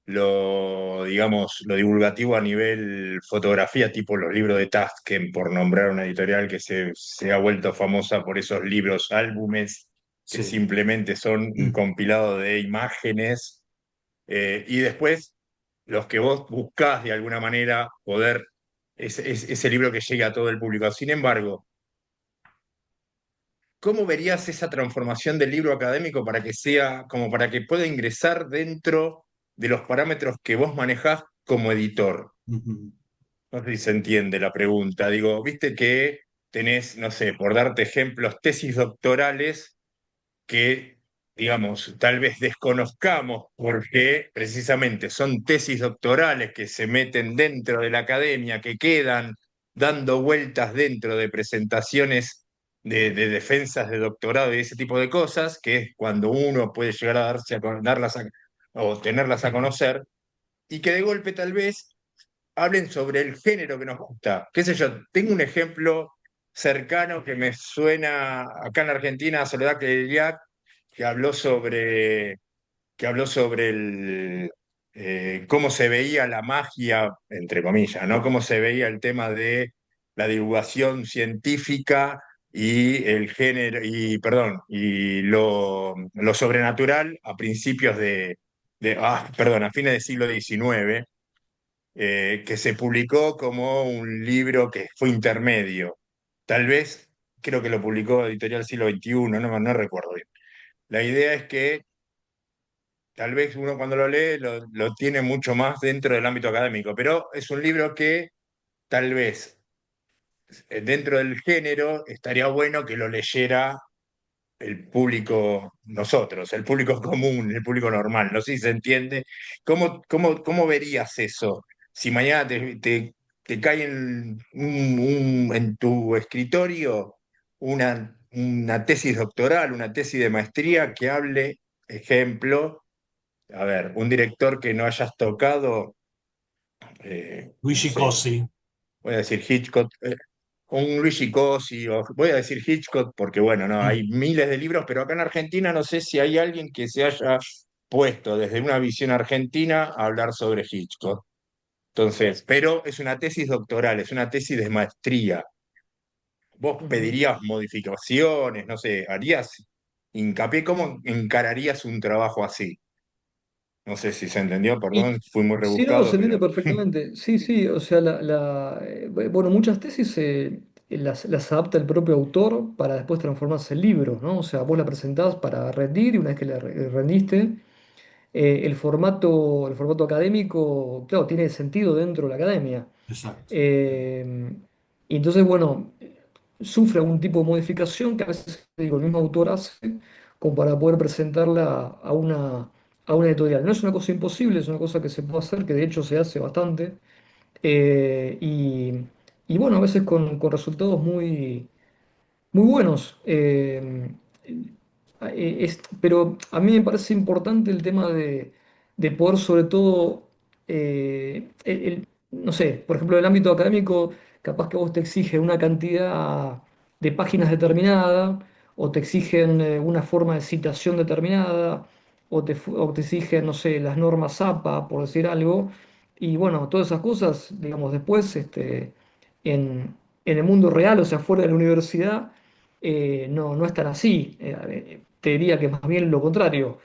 lo, digamos, lo divulgativo a nivel fotografía, tipo los libros de Tasken, por nombrar una editorial que se ha vuelto famosa por esos libros álbumes que Sí. simplemente son un compilado de imágenes, y después los que vos buscás de alguna manera poder, ese libro que llegue a todo el público. Sin embargo, ¿cómo verías esa transformación del libro académico para que sea, como para que pueda ingresar dentro de los parámetros que vos manejás como editor? Ujú. No sé si se entiende la pregunta. Digo, viste que tenés, no sé, por darte ejemplos, tesis doctorales que, digamos, tal vez desconozcamos porque precisamente son tesis doctorales que se meten dentro de la academia, que quedan dando vueltas dentro de presentaciones de defensas de doctorado y ese tipo de cosas, que es cuando uno puede llegar a darse a, o tenerlas a conocer, y que de golpe tal vez hablen sobre el género que nos gusta. Qué sé yo, tengo un ejemplo cercano que me suena acá en Argentina, Soledad Cleriac, que habló sobre, que habló sobre cómo se veía la magia, entre comillas, ¿no? Cómo se veía el tema de la divulgación científica y el género, y perdón, y lo sobrenatural a principios perdón, a fines del siglo XIX, que se publicó como un libro que fue intermedio. Tal vez, creo que lo publicó Editorial Siglo XXI, no recuerdo bien. La idea es que tal vez uno cuando lo lee lo tiene mucho más dentro del ámbito académico, pero es un libro que tal vez dentro del género estaría bueno que lo leyera el público, nosotros, el público común, el público normal. No sé si se entiende. ¿Cómo verías eso? Si mañana te cae en tu escritorio una tesis doctoral, una tesis de maestría que hable, ejemplo, a ver, un director que no hayas tocado, no Luigi sé, Cosi. voy a decir Hitchcock, un Luigi Cosi, o voy a decir Hitchcock porque, bueno, no, hay miles de libros, pero acá en Argentina no sé si hay alguien que se haya puesto desde una visión argentina a hablar sobre Hitchcock. Entonces, pero es una tesis doctoral, es una tesis de maestría. ¿Vos Ujú. pedirías modificaciones? No sé, harías hincapié, ¿cómo encararías un trabajo así? No sé si se entendió, Y perdón, fui muy sí, no, rebuscado, se entiende pero perfectamente. Sí, sí, o sea, bueno, muchas tesis las adapta el propio autor para después transformarse en libros, ¿no? O sea, vos la presentás para rendir y una vez que rendiste, el formato académico, claro, tiene sentido dentro de la academia. Exacto. Eh, y entonces, bueno, sufre algún tipo de modificación que a veces, digo, el mismo autor hace como para poder presentarla a una editorial. No es una cosa imposible, es una cosa que se puede hacer, que de hecho se hace bastante. Y bueno, a veces con resultados muy buenos. Pero a mí me parece importante el tema de poder, sobre todo, no sé, por ejemplo, en el ámbito académico, capaz que vos te exige una cantidad de páginas determinada, o te exigen una forma de citación determinada, o te exigen, no sé, las normas APA, por decir algo. Y bueno, todas esas cosas, digamos, después, en el mundo real, o sea, fuera de la universidad no es tan así. Te diría que más bien lo contrario.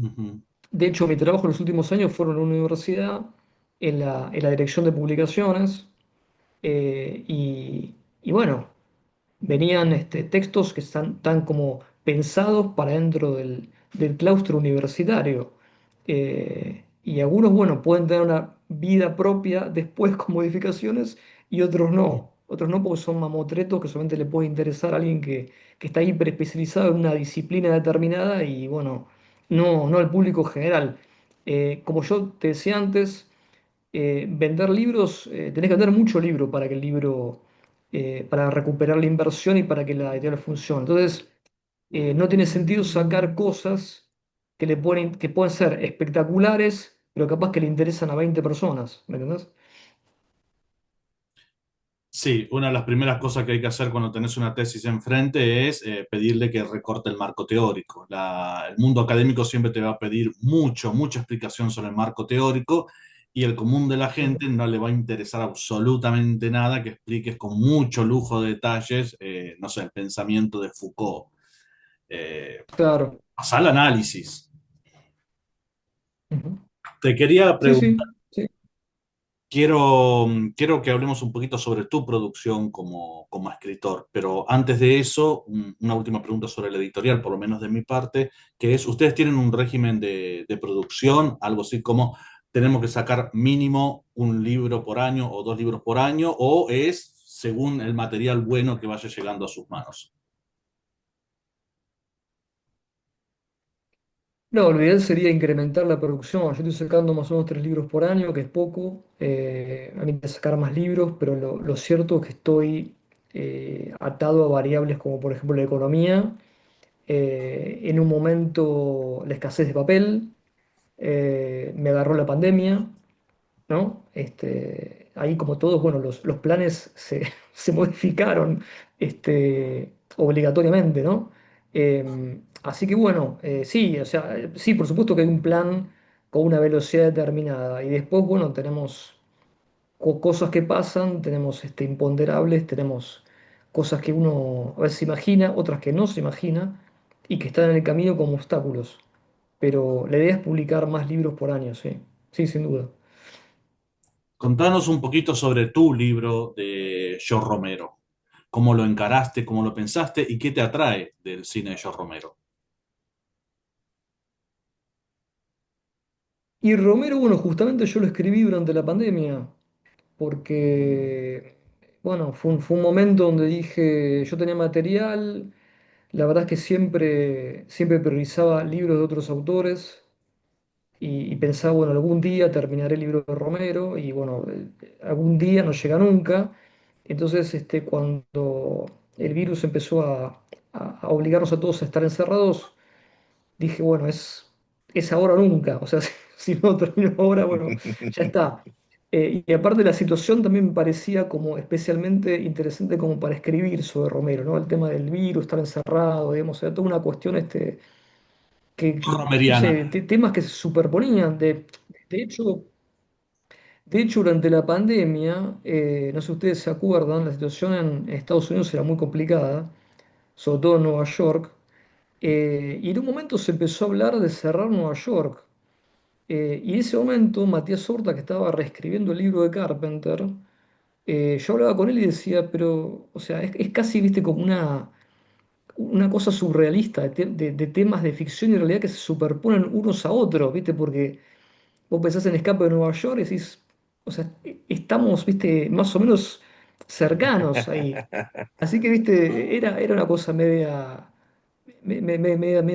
Ujú. De hecho, mi trabajo en los últimos años fueron en una universidad, en la dirección de publicaciones, y bueno, venían textos que están tan como pensados para dentro del claustro universitario. Y algunos, bueno, pueden tener una vida propia después con modificaciones y otros no. Otros no porque son mamotretos que solamente le puede interesar a alguien que está hiper especializado en una disciplina determinada y bueno, no al público general. Como yo te decía antes, vender libros, tenés que vender mucho libro para que el libro, para recuperar la inversión y para que la editorial funcione. Entonces, no tiene sentido sacar cosas que pueden ser espectaculares, pero capaz que le interesan a 20 personas, ¿me entendés? Sí, una de las primeras cosas que hay que hacer cuando tenés una tesis enfrente es pedirle que recorte el marco teórico. El mundo académico siempre te va a pedir mucha explicación sobre el marco teórico y el común de la Ujú. gente no le va a interesar absolutamente nada que expliques con mucho lujo de detalles, no sé, el pensamiento de Foucault. Claro. Pasá al análisis. Ujú. Te quería Sí, preguntar. sí, sí. Quiero que hablemos un poquito sobre tu producción como escritor, pero antes de eso, una última pregunta sobre la editorial, por lo menos de mi parte, que es, ¿ustedes tienen un régimen de producción, algo así como tenemos que sacar mínimo un libro por año o dos libros por año, o es según el material bueno que vaya llegando a sus manos? No, lo ideal sería incrementar la producción. Yo estoy sacando más o menos 3 libros por año, que es poco. A mí me interesa sacar más libros, pero lo cierto es que estoy atado a variables como por ejemplo la economía. En un momento la escasez de papel, me agarró la pandemia, ¿no? Ahí como todos, bueno, los planes se modificaron obligatoriamente, ¿no? Así que bueno, sí, o sea, sí, por supuesto que hay un plan con una velocidad determinada y después, bueno, tenemos cosas que pasan, tenemos imponderables, tenemos cosas que uno a veces se imagina, otras que no se imagina y que están en el camino como obstáculos. Pero la idea es publicar más libros por año, sí, sí, sin duda. Contanos un poquito sobre tu libro de George Romero. ¿Cómo lo encaraste, cómo lo pensaste y qué te atrae del cine de George Romero? Y Romero, bueno, justamente yo lo escribí durante la pandemia, porque, bueno, fue un momento donde dije, yo tenía material, la verdad es que siempre priorizaba libros de otros autores y pensaba, bueno, algún día terminaré el libro de Romero y, bueno, algún día no llega nunca. Entonces, cuando el virus empezó a obligarnos a todos a estar encerrados, dije, bueno, es ahora o nunca. O sea, si no termino ahora, bueno, ya está. Y aparte la situación también me parecía como especialmente interesante como para escribir sobre Romero, ¿no? El tema del virus, estar encerrado, digamos, era toda una cuestión no Romeriana. sé, temas que se superponían. De hecho, de hecho, durante la pandemia, no sé si ustedes se acuerdan, la situación en Estados Unidos era muy complicada, sobre todo en Nueva York. Y en un momento se empezó a hablar de cerrar Nueva York. Y en ese momento, Matías Horta, que estaba reescribiendo el libro de Carpenter, yo hablaba con él y decía, pero, o sea, es casi, viste, como una cosa surrealista de temas de ficción y realidad que se superponen unos a otros, viste, porque vos pensás en Escape de Nueva York y decís, o sea, estamos, viste, más o menos cercanos ahí. Así que, viste, era una cosa medio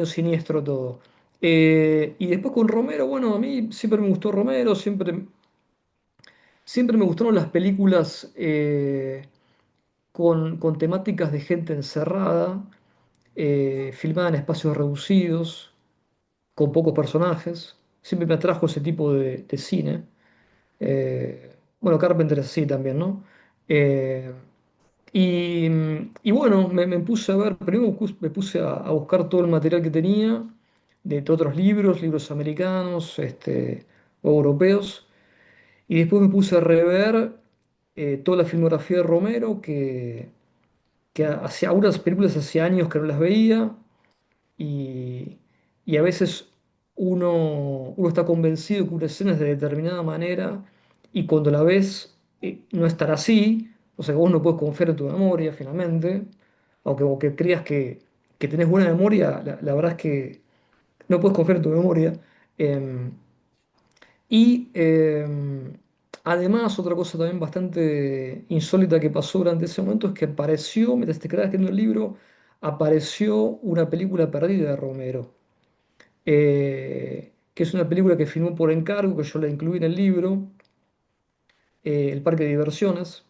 siniestro todo. Y después con Romero, bueno, a mí siempre me gustó Romero, siempre me gustaron las películas con temáticas de gente encerrada, filmada en espacios reducidos, con pocos personajes. Siempre me atrajo ese tipo de cine. Bueno, Carpenter es así también, ¿no? Eh, y bueno, me puse a ver, primero me puse a buscar todo el material que tenía de otros libros, libros americanos, o europeos, y después me puse a rever toda la filmografía de Romero, que hacía algunas películas hace años que no las veía, y, y a veces uno está convencido que una escena es de determinada manera y cuando la ves no estará así, o sea que vos no puedes confiar en tu memoria finalmente, aunque creas que tenés buena memoria, la verdad es que no puedes confiar en tu memoria. Em, y además, otra cosa también bastante insólita que pasó durante ese momento es que apareció, mientras te quedabas escribiendo el libro, apareció una película perdida de Romero, que es una película que filmó por encargo, que yo la incluí en el libro, El Parque de Diversiones.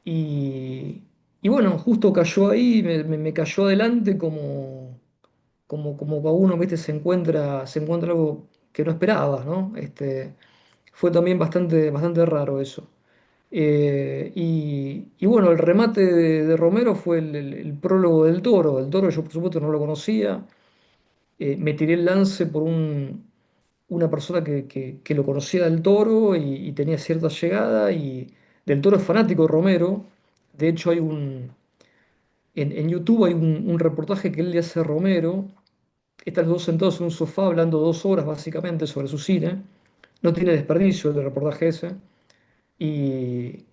Y, y bueno, justo cayó ahí, me cayó adelante como cada uno, ¿viste? Se encuentra algo que no esperaba, ¿no? Fue también bastante raro eso. Y bueno, el remate de Romero fue el prólogo del Toro. El Toro yo por supuesto no lo conocía. Me tiré el lance por una persona que lo conocía del Toro y tenía cierta llegada. Y del Toro es fanático de Romero. De hecho, en YouTube hay un reportaje que él le hace a Romero. Están los dos sentados en un sofá hablando 2 horas básicamente sobre su cine. No tiene desperdicio el reportaje ese. Y,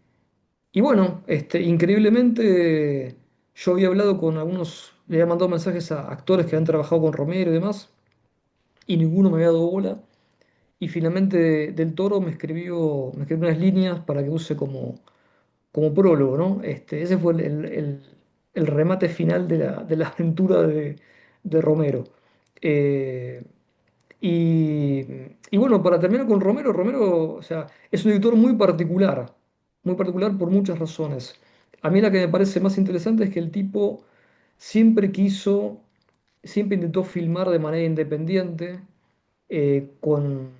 y bueno, increíblemente yo había hablado con algunos, le había mandado mensajes a actores que han trabajado con Romero y demás, y ninguno me había dado bola. Y finalmente Del Toro me escribió unas líneas para que use como prólogo, ¿no? Ese fue el remate final de la aventura de Romero. Eh, y, y bueno, para terminar con Romero, Romero, o sea, es un director muy particular por muchas razones. A mí la que me parece más interesante es que el tipo siempre quiso, siempre intentó filmar de manera independiente, con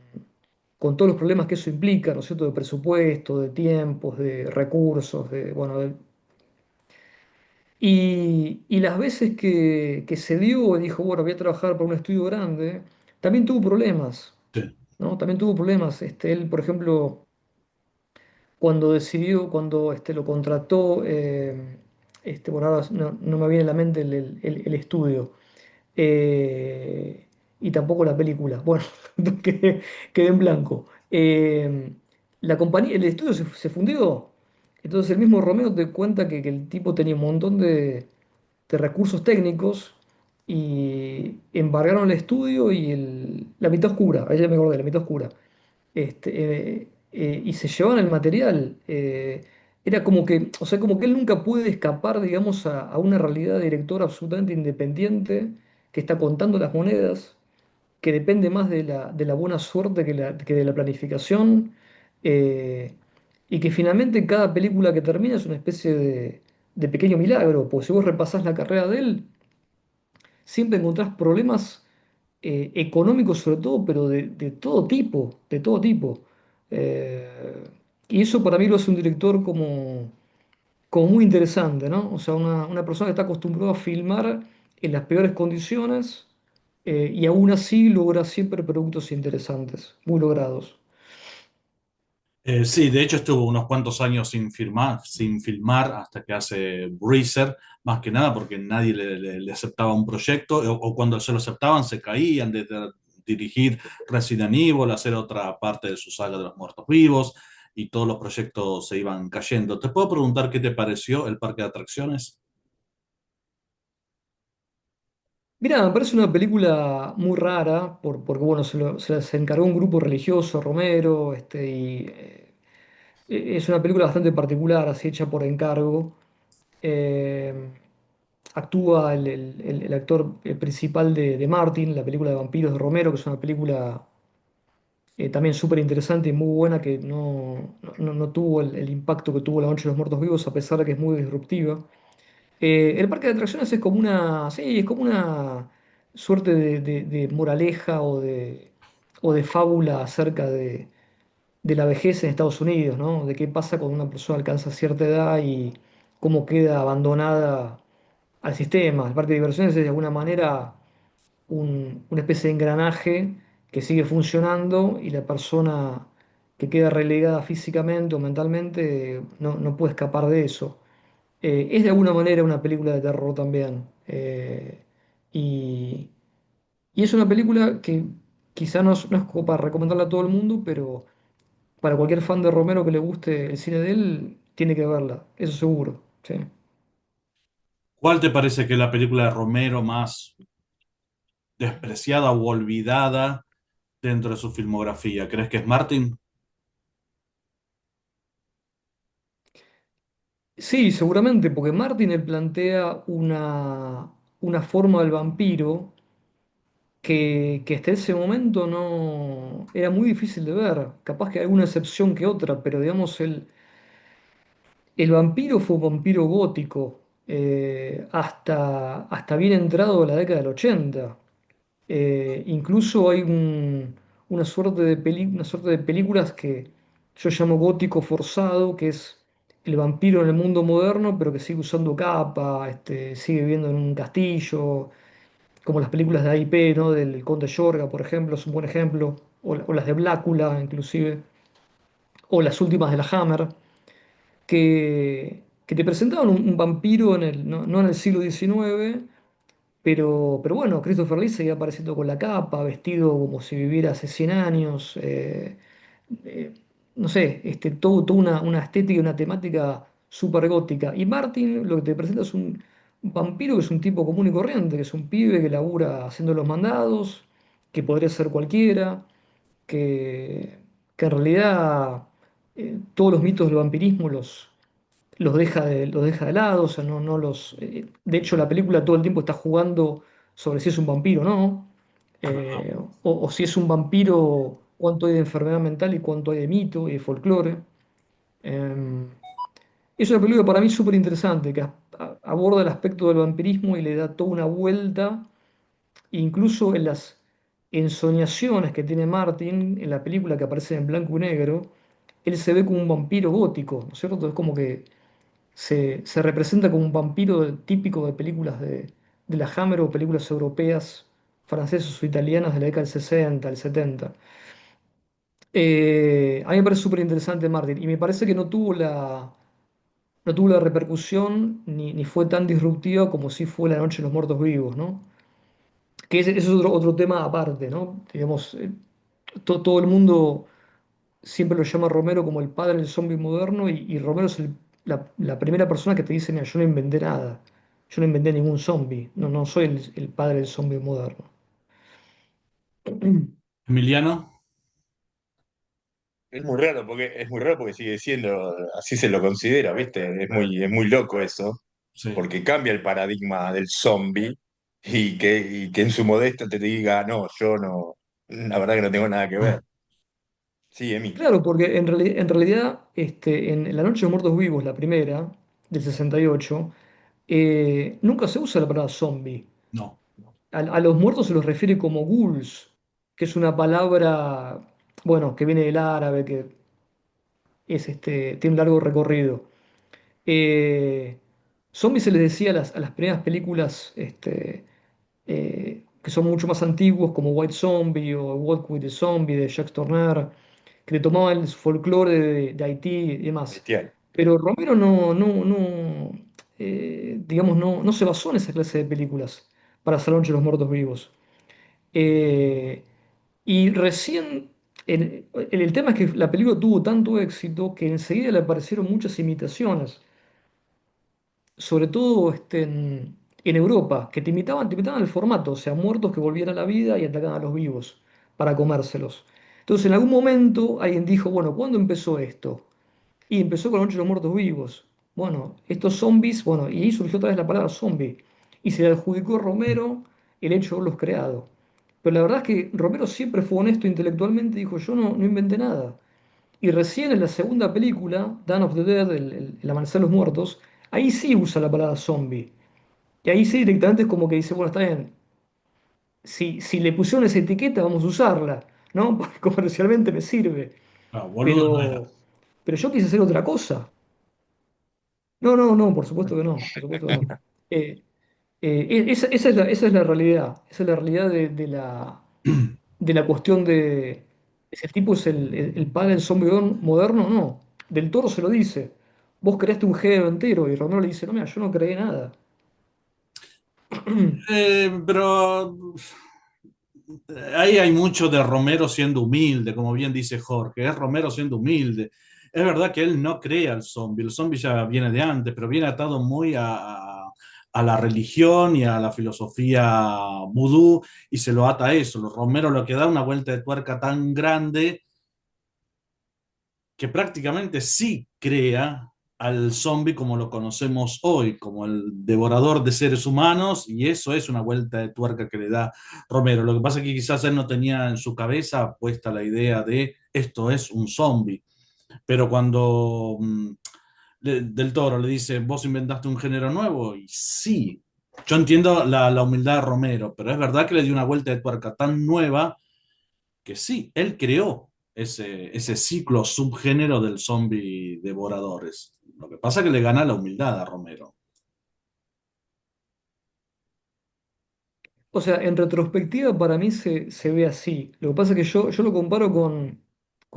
todos los problemas que eso implica, ¿no es cierto?, de presupuesto, de tiempos, de recursos, bueno, y las veces que se dio y dijo, bueno, voy a trabajar para un estudio grande, también tuvo problemas. Sí. ¿No? También tuvo problemas. Él, por ejemplo, cuando lo contrató, bueno, ahora no me viene a la mente el estudio, y tampoco la película. Bueno, quedé en blanco. La compañía, el estudio se fundió. Entonces el mismo Romeo te cuenta que el tipo tenía un montón de recursos técnicos y embargaron el estudio y la mitad oscura, ahí ya me acordé, la mitad oscura, y se llevaban el material. Era como que, o sea, como que él nunca puede escapar, digamos, a una realidad de director absolutamente independiente que está contando las monedas, que depende más de la buena suerte que de la planificación, eh, y que finalmente cada película que termina es una especie de pequeño milagro, porque si vos repasás la carrera de él, siempre encontrás problemas económicos sobre todo, pero de todo tipo, de todo tipo. Eh, y eso para mí lo hace un director como muy interesante, ¿no? O sea, una persona que está acostumbrada a filmar en las peores condiciones, y aún así logra siempre productos interesantes, muy logrados. Sí, de hecho estuvo unos cuantos años sin filmar hasta que hace Breezer, más que nada porque nadie le aceptaba un proyecto o cuando se lo aceptaban se caían de dirigir Resident Evil, hacer otra parte de su saga de los muertos vivos y todos los proyectos se iban cayendo. ¿Te puedo preguntar qué te pareció el parque de atracciones? Mira, me parece una película muy rara, porque bueno, se encargó un grupo religioso, Romero, es una película bastante particular, así hecha por encargo. Eh, actúa el actor principal de Martin, la película de vampiros de Romero, que es una película también súper interesante y muy buena, que no tuvo el impacto que tuvo La Noche de los Muertos Vivos, a pesar de que es muy disruptiva. El parque de atracciones es como una, sí, es como una suerte de moraleja o de fábula acerca de la vejez en Estados Unidos, ¿no? De qué pasa cuando una persona alcanza cierta edad y cómo queda abandonada al sistema. El parque de diversiones es de alguna manera una especie de engranaje que sigue funcionando y la persona que queda relegada físicamente o mentalmente no puede escapar de eso. Es de alguna manera una película de terror también. Y, y es una película que quizá no es como para recomendarla a todo el mundo, pero para cualquier fan de Romero que le guste el cine de él, tiene que verla, eso seguro. Sí. ¿Cuál te parece que es la película de Romero más despreciada o olvidada dentro de su filmografía? ¿Crees que es Martin? Sí, seguramente, porque Martin él plantea una forma del vampiro que hasta ese momento no era muy difícil de ver. Capaz que hay alguna excepción que otra, pero digamos, el vampiro fue un vampiro gótico hasta bien entrado la década del 80. Incluso hay una suerte de películas que yo llamo gótico forzado, que es el vampiro en el mundo moderno, pero que sigue usando capa, sigue viviendo en un castillo, como las películas de AIP, ¿no? Del Conde Yorga, por ejemplo, es un buen ejemplo, o las de Blácula, inclusive, o las últimas de la Hammer, que te presentaban un vampiro no en el siglo XIX, pero bueno, Christopher Lee seguía apareciendo con la capa, vestido como si viviera hace 100 años. Eh, no sé, toda una estética y una temática súper gótica. Y Martin lo que te presenta es un vampiro que es un tipo común y corriente, que es un pibe que labura haciendo los mandados, que podría ser cualquiera, que, que en realidad todos los mitos del vampirismo los deja de lado, o sea, no los... de hecho, la película todo el tiempo está jugando sobre si es un vampiro o no, Claro. o si es un vampiro, cuánto hay de enfermedad mental y cuánto hay de mito y de folclore. Eh, es una película para mí súper interesante, que aborda el aspecto del vampirismo y le da toda una vuelta, incluso en las ensoñaciones que tiene Martin en la película que aparece en blanco y negro, él se ve como un vampiro gótico, ¿no es cierto? Es como que se representa como un vampiro típico de películas de la Hammer o películas europeas, francesas o italianas de la década del 60, el 70. A mí me parece súper interesante Martin y me parece que no tuvo la repercusión ni fue tan disruptiva como si fue La Noche de los Muertos Vivos, ¿no? Que ese es otro tema aparte, ¿no? Digamos, todo el mundo siempre lo llama Romero como el padre del zombie moderno y Romero es la primera persona que te dice, mira, yo no inventé nada, yo no inventé ningún zombie, no soy el padre del zombie moderno. Emiliano, Es muy raro porque sigue siendo, así se lo considera, ¿viste? Es muy loco eso, sí. porque cambia el paradigma del zombie y que en su modesto te diga, no, yo no, la verdad que no tengo nada que ver. Sí, Emi. Claro, porque en realidad en La Noche de los Muertos Vivos, la primera, del 68, nunca se usa la palabra zombie. No. A los muertos se los refiere como ghouls, que es una palabra, bueno, que viene del árabe, que tiene un largo recorrido. Eh, Zombies se les decía a las primeras películas que son mucho más antiguos, como White Zombie o Walk with the Zombie de Jacques Tourneur, que le tomaban el folclore de Haití y demás. Bestial. Pero Romero digamos, no se basó en esa clase de películas para Salón de los Muertos Vivos. Eh, y recién, el tema es que la película tuvo tanto éxito que enseguida le aparecieron muchas imitaciones sobre todo en Europa, que te imitaban el formato, o sea, muertos que volvían a la vida y atacaban a los vivos para comérselos. Entonces, en algún momento alguien dijo, bueno, ¿cuándo empezó esto? Y empezó con la Noche de los Muertos Vivos. Bueno, estos zombies, bueno, y ahí surgió otra vez la palabra zombie. y se le adjudicó a Romero el hecho de haberlos creado. Pero la verdad es que Romero siempre fue honesto intelectualmente y dijo, yo no inventé nada. Y recién en la segunda película, Dawn of the Dead, el Amanecer de los Muertos, ahí sí usa la palabra zombie. Y ahí sí directamente es como que dice, bueno, está bien, si le pusieron esa etiqueta, vamos a usarla, ¿no? Porque comercialmente me sirve. No, boludo no era. Pero, pero yo quise hacer otra cosa. No, no, no, por supuesto que no, por supuesto que no. Eh, esa es la realidad, esa es la realidad de la cuestión de ese tipo es el padre del zombie moderno, no. Del Toro se lo dice. Vos creaste un género entero y Romero le dice, no, mira, yo no creé nada. Pero ahí hay mucho de Romero siendo humilde, como bien dice Jorge, es Romero siendo humilde. Es verdad que él no crea el zombie ya viene de antes, pero viene atado muy a la religión y a la filosofía vudú y se lo ata a eso. Romero lo que da una vuelta de tuerca tan grande que prácticamente sí crea al zombie como lo conocemos hoy, como el devorador de seres humanos, y eso es una vuelta de tuerca que le da Romero. Lo que pasa es que quizás él no tenía en su cabeza puesta la idea de esto es un zombie, pero cuando Del Toro le dice, vos inventaste un género nuevo, y sí, yo entiendo la humildad de Romero, pero es verdad que le dio una vuelta de tuerca tan nueva que sí, él creó ese ciclo subgénero del zombie devoradores. Lo que pasa es que le gana la humildad a Romero. O sea, en retrospectiva para mí se ve así. Lo que pasa es que yo lo comparo con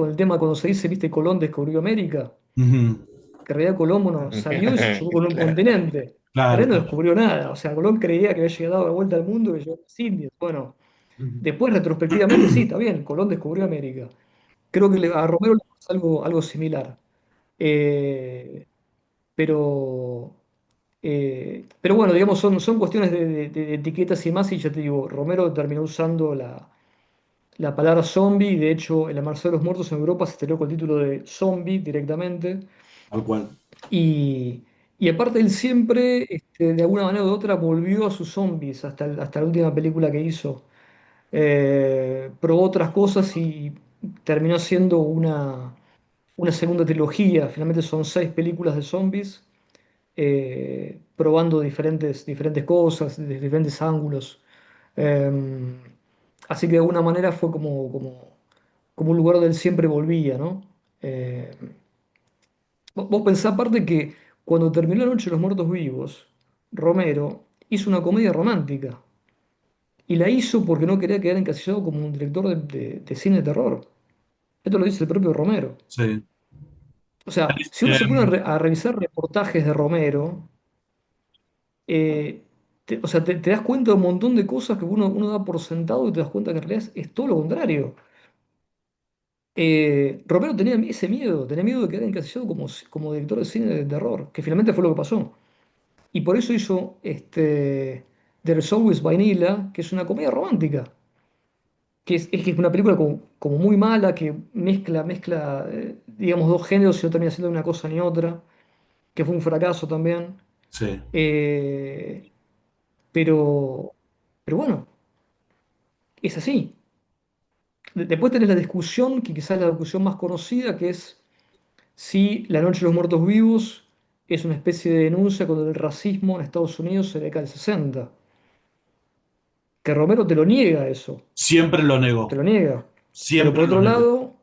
el tema cuando se dice, viste, Colón descubrió América. Ujú. Que en realidad Colón, bueno, salió y se chocó con un continente. En Claro, realidad no claro. descubrió nada. O sea, Colón creía que había llegado a la vuelta al mundo y que llegó a las Indias. Bueno, después retrospectivamente sí, está bien, Colón descubrió América. Creo que a Romero le pasa algo similar. Eh, pero, pero bueno, digamos, son cuestiones de etiquetas y más, y ya te digo, Romero terminó usando la palabra zombie, y de hecho, el Amanecer de los Muertos en Europa se estrenó con el título de zombie directamente. Tal cual. Y, y aparte, él siempre, de alguna manera u otra, volvió a sus zombies hasta la última película que hizo. Probó otras cosas y terminó siendo una segunda trilogía. Finalmente son 6 películas de zombies, probando diferentes cosas, de diferentes ángulos. Eh, Así que de alguna manera fue como un lugar donde él siempre volvía, ¿no? Eh, vos pensás aparte que cuando terminó La Noche de los Muertos Vivos, Romero hizo una comedia romántica. Y la hizo porque no quería quedar encasillado como un director de cine de terror. Esto lo dice el propio Romero. Sí. O sea, si uno Eh, se pone a revisar reportajes de Romero, o sea, te das cuenta de un montón de cosas que uno da por sentado y te das cuenta que en realidad es todo lo contrario. Romero tenía ese miedo, tenía miedo de quedar encasillado como director de cine de terror, que finalmente fue lo que pasó. Y por eso hizo There's Always Vanilla, que es una comedia romántica, que es una película como muy mala, que mezcla digamos, dos géneros y no termina siendo una cosa ni otra, que fue un fracaso también. sí. Eh, pero, pero bueno, es así. Después tenés la discusión, que quizás es la discusión más conocida, que es si La Noche de los Muertos Vivos es una especie de denuncia contra el racismo en Estados Unidos en la década del 60. Que Romero te lo niega eso, Siempre lo te negó. lo niega. Pero Siempre por lo otro negó. lado,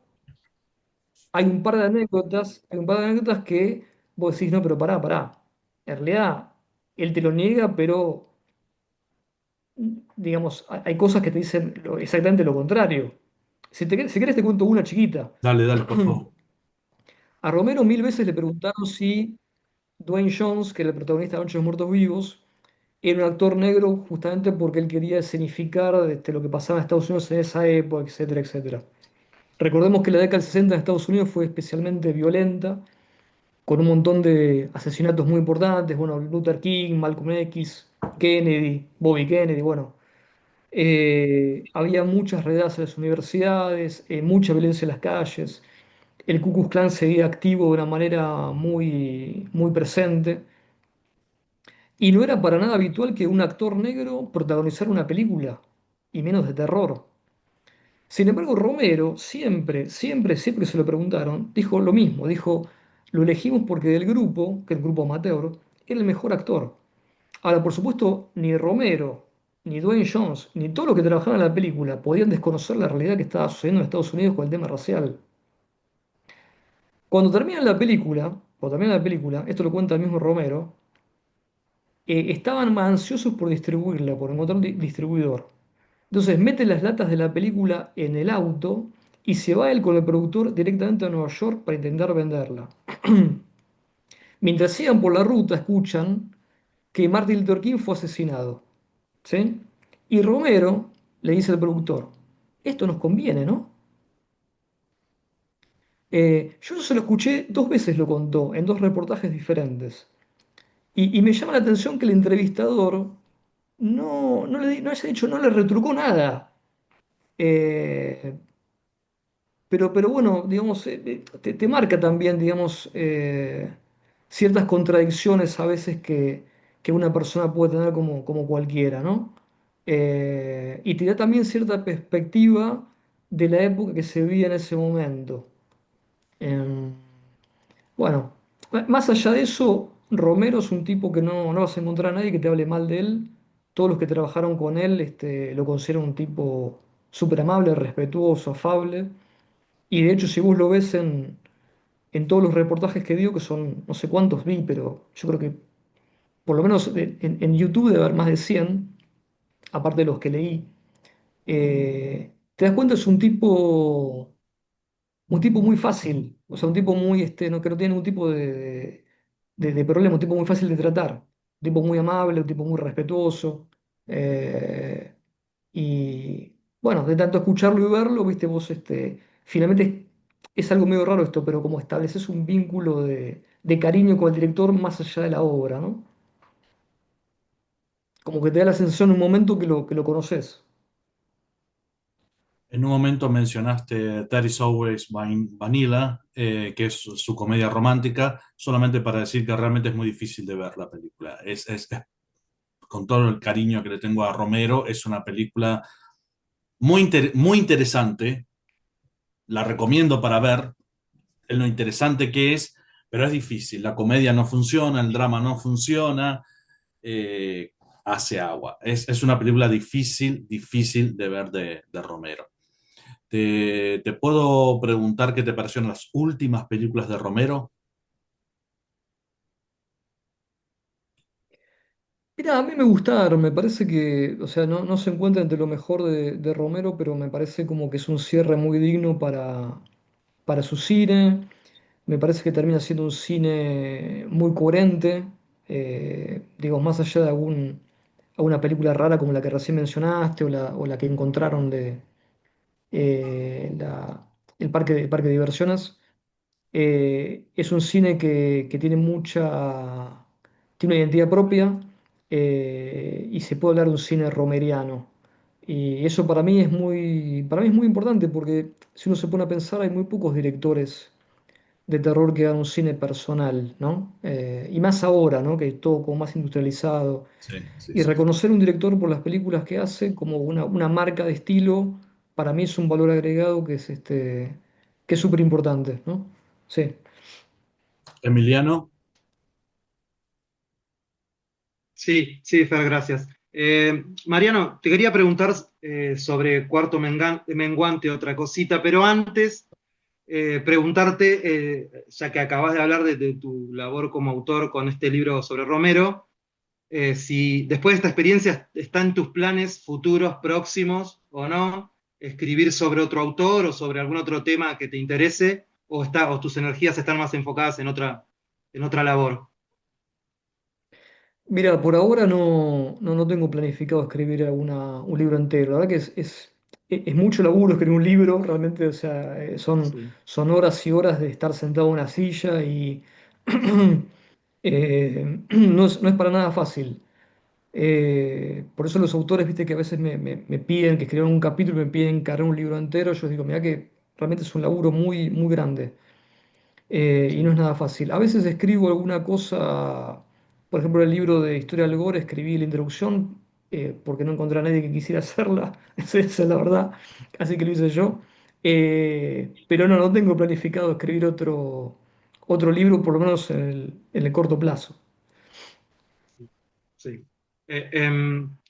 hay un par de anécdotas que vos decís, no, pero pará. En realidad, él te lo niega, pero, digamos, hay cosas que te dicen exactamente lo contrario. Si querés te cuento una chiquita. Dale, dale, por favor. A Romero 1000 veces le preguntaron si Dwayne Jones, que era el protagonista de Noche de los Muertos Vivos, era un actor negro justamente porque él quería escenificar lo que pasaba en Estados Unidos en esa época, etcétera, etcétera. Recordemos que la década del 60 en Estados Unidos fue especialmente violenta, con un montón de asesinatos muy importantes, bueno, Luther King, Malcolm X, Kennedy, Bobby Kennedy, bueno. Había muchas redadas en las universidades, mucha violencia en las calles. El Ku Klux Klan seguía activo de una manera muy presente. Y no era para nada habitual que un actor negro protagonizara una película, y menos de terror. Sin embargo, Romero siempre que se lo preguntaron, dijo lo mismo, dijo, lo elegimos porque del grupo, que el grupo amateur, era el mejor actor. Ahora, por supuesto, ni Romero, ni Dwayne Jones, ni todos los que trabajaban en la película podían desconocer la realidad que estaba sucediendo en Estados Unidos con el tema racial. Cuando termina la película, esto lo cuenta el mismo Romero, estaban más ansiosos por distribuirla, por encontrar un distribuidor. Entonces mete las latas de la película en el auto y se va él con el productor directamente a Nueva York para intentar venderla. Mientras sigan por la ruta, escuchan que Martin Luther King fue asesinado. ¿Sí? Y Romero le dice al productor, esto nos conviene, ¿no? Yo se lo escuché 2 veces, lo contó, en 2 reportajes diferentes. Y me llama la atención que el entrevistador no haya dicho, no le retrucó nada. Eh, pero bueno, digamos, te marca también, digamos, ciertas contradicciones a veces que una persona puede tener como cualquiera, ¿no? Y te da también cierta perspectiva de la época que se vivía en ese momento. Em, bueno, más allá de eso, Romero es un tipo que no vas a encontrar a nadie que te hable mal de él. Todos los que trabajaron con él lo consideran un tipo súper amable, respetuoso, afable. Y de hecho, si vos lo ves en todos los reportajes que dio, que son no sé cuántos vi, pero yo creo que por lo menos en YouTube debe haber más de 100 aparte de los que leí, te das cuenta es un tipo muy fácil, o sea, un tipo muy, que no tiene ningún tipo de problema, un tipo muy fácil de tratar, un tipo muy amable, un tipo muy respetuoso. eh, y bueno, de tanto escucharlo y verlo, viste, vos, finalmente es algo medio raro esto, pero como estableces un vínculo de cariño con el director más allá de la obra, ¿no? Como que te da la sensación en un momento que lo conoces. En un momento mencionaste That Is Always Vanilla, que es su comedia romántica, solamente para decir que realmente es muy difícil de ver la película. Con todo el cariño que le tengo a Romero, es una película muy interesante. La recomiendo para ver en lo interesante que es, pero es difícil. La comedia no funciona, el drama no funciona, eh, hace agua. Es una película difícil de ver de Romero. Te puedo preguntar qué te parecieron las últimas películas de Romero. Mira, a mí me gustaron, me parece que, o sea, no se encuentra entre lo mejor de Romero, pero me parece como que es un cierre muy digno para su cine. Me parece que termina siendo un cine muy coherente, digo, más allá de alguna película rara como la que recién mencionaste o la que encontraron de el parque de diversiones. Es un cine que tiene una identidad propia, y se puede hablar de un cine romeriano. Y eso para mí es muy importante porque si uno se pone a pensar, hay muy pocos directores de terror que hagan un cine personal, ¿no? Y más ahora, ¿no? Que todo como más industrializado. Sí, sí, Y sí. reconocer un director por las películas que hace como una marca de estilo, para mí es un valor agregado que es súper importante, ¿no? Sí. Emiliano, Sí, sí, Fer, gracias. Mariano, te quería preguntar sobre Menguante, otra cosita, pero antes preguntarte, ya que acabas de hablar de tu labor como autor con este libro sobre Romero, si después de esta experiencia está en tus planes futuros, próximos o no, escribir sobre otro autor o sobre algún otro tema que te interese, o tus energías están más enfocadas en otra labor. Mira, por ahora no tengo planificado escribir un libro entero. La verdad que es mucho laburo escribir un libro, realmente, o sea, Sí, son horas y horas de estar sentado en una silla y no es para nada fácil. Por eso los autores, viste, que a veces me piden que escriban un capítulo y me piden encargar un libro entero. Yo digo, mira que realmente es un laburo muy, muy grande, y no es sí, nada fácil. A veces escribo alguna cosa Por ejemplo, el libro de Historia del Gore, escribí la introducción porque no encontré a nadie que quisiera hacerla, esa es la verdad, así que lo hice yo. Pero no, no tengo planificado escribir otro libro, por lo menos en el corto plazo. Sí.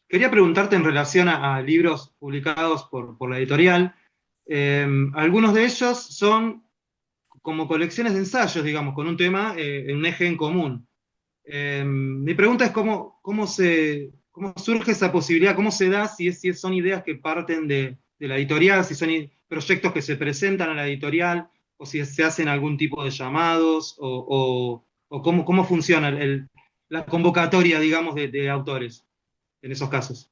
Quería preguntarte en relación a libros publicados por la editorial. Algunos de ellos son como colecciones de ensayos, digamos, con un tema, un eje en común. Mi pregunta es cómo surge esa posibilidad, cómo se da, si son ideas que parten de la editorial, si son proyectos que se presentan a la editorial, o si se hacen algún tipo de llamados, o cómo funciona la convocatoria, digamos, de autores en esos casos.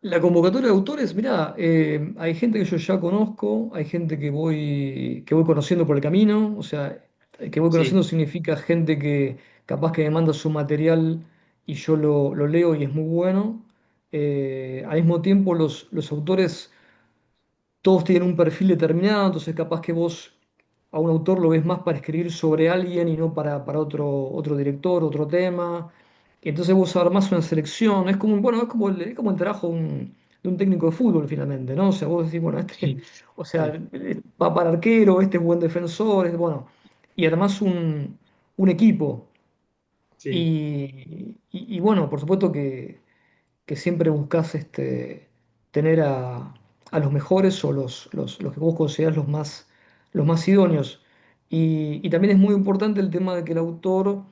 La convocatoria de autores, mirá, hay gente que yo ya conozco, hay gente que voy conociendo por el camino, o sea, que voy conociendo Sí, significa gente que capaz que me manda su material y yo lo leo y es muy bueno. Al mismo tiempo, los autores todos tienen un perfil determinado, entonces capaz que vos a un autor lo ves más para escribir sobre alguien y no para otro director, otro tema. Y entonces vos armás una selección, es como, bueno, es como el trabajo de un técnico de fútbol finalmente, ¿no? O sea, vos decís, bueno, sí, o sea, sí, va para arquero, este es buen defensor, bueno, y armás un equipo. sí, Y bueno, por supuesto que siempre buscas tener a los mejores o los que vos considerás los más idóneos. Y también es muy importante el tema de que el autor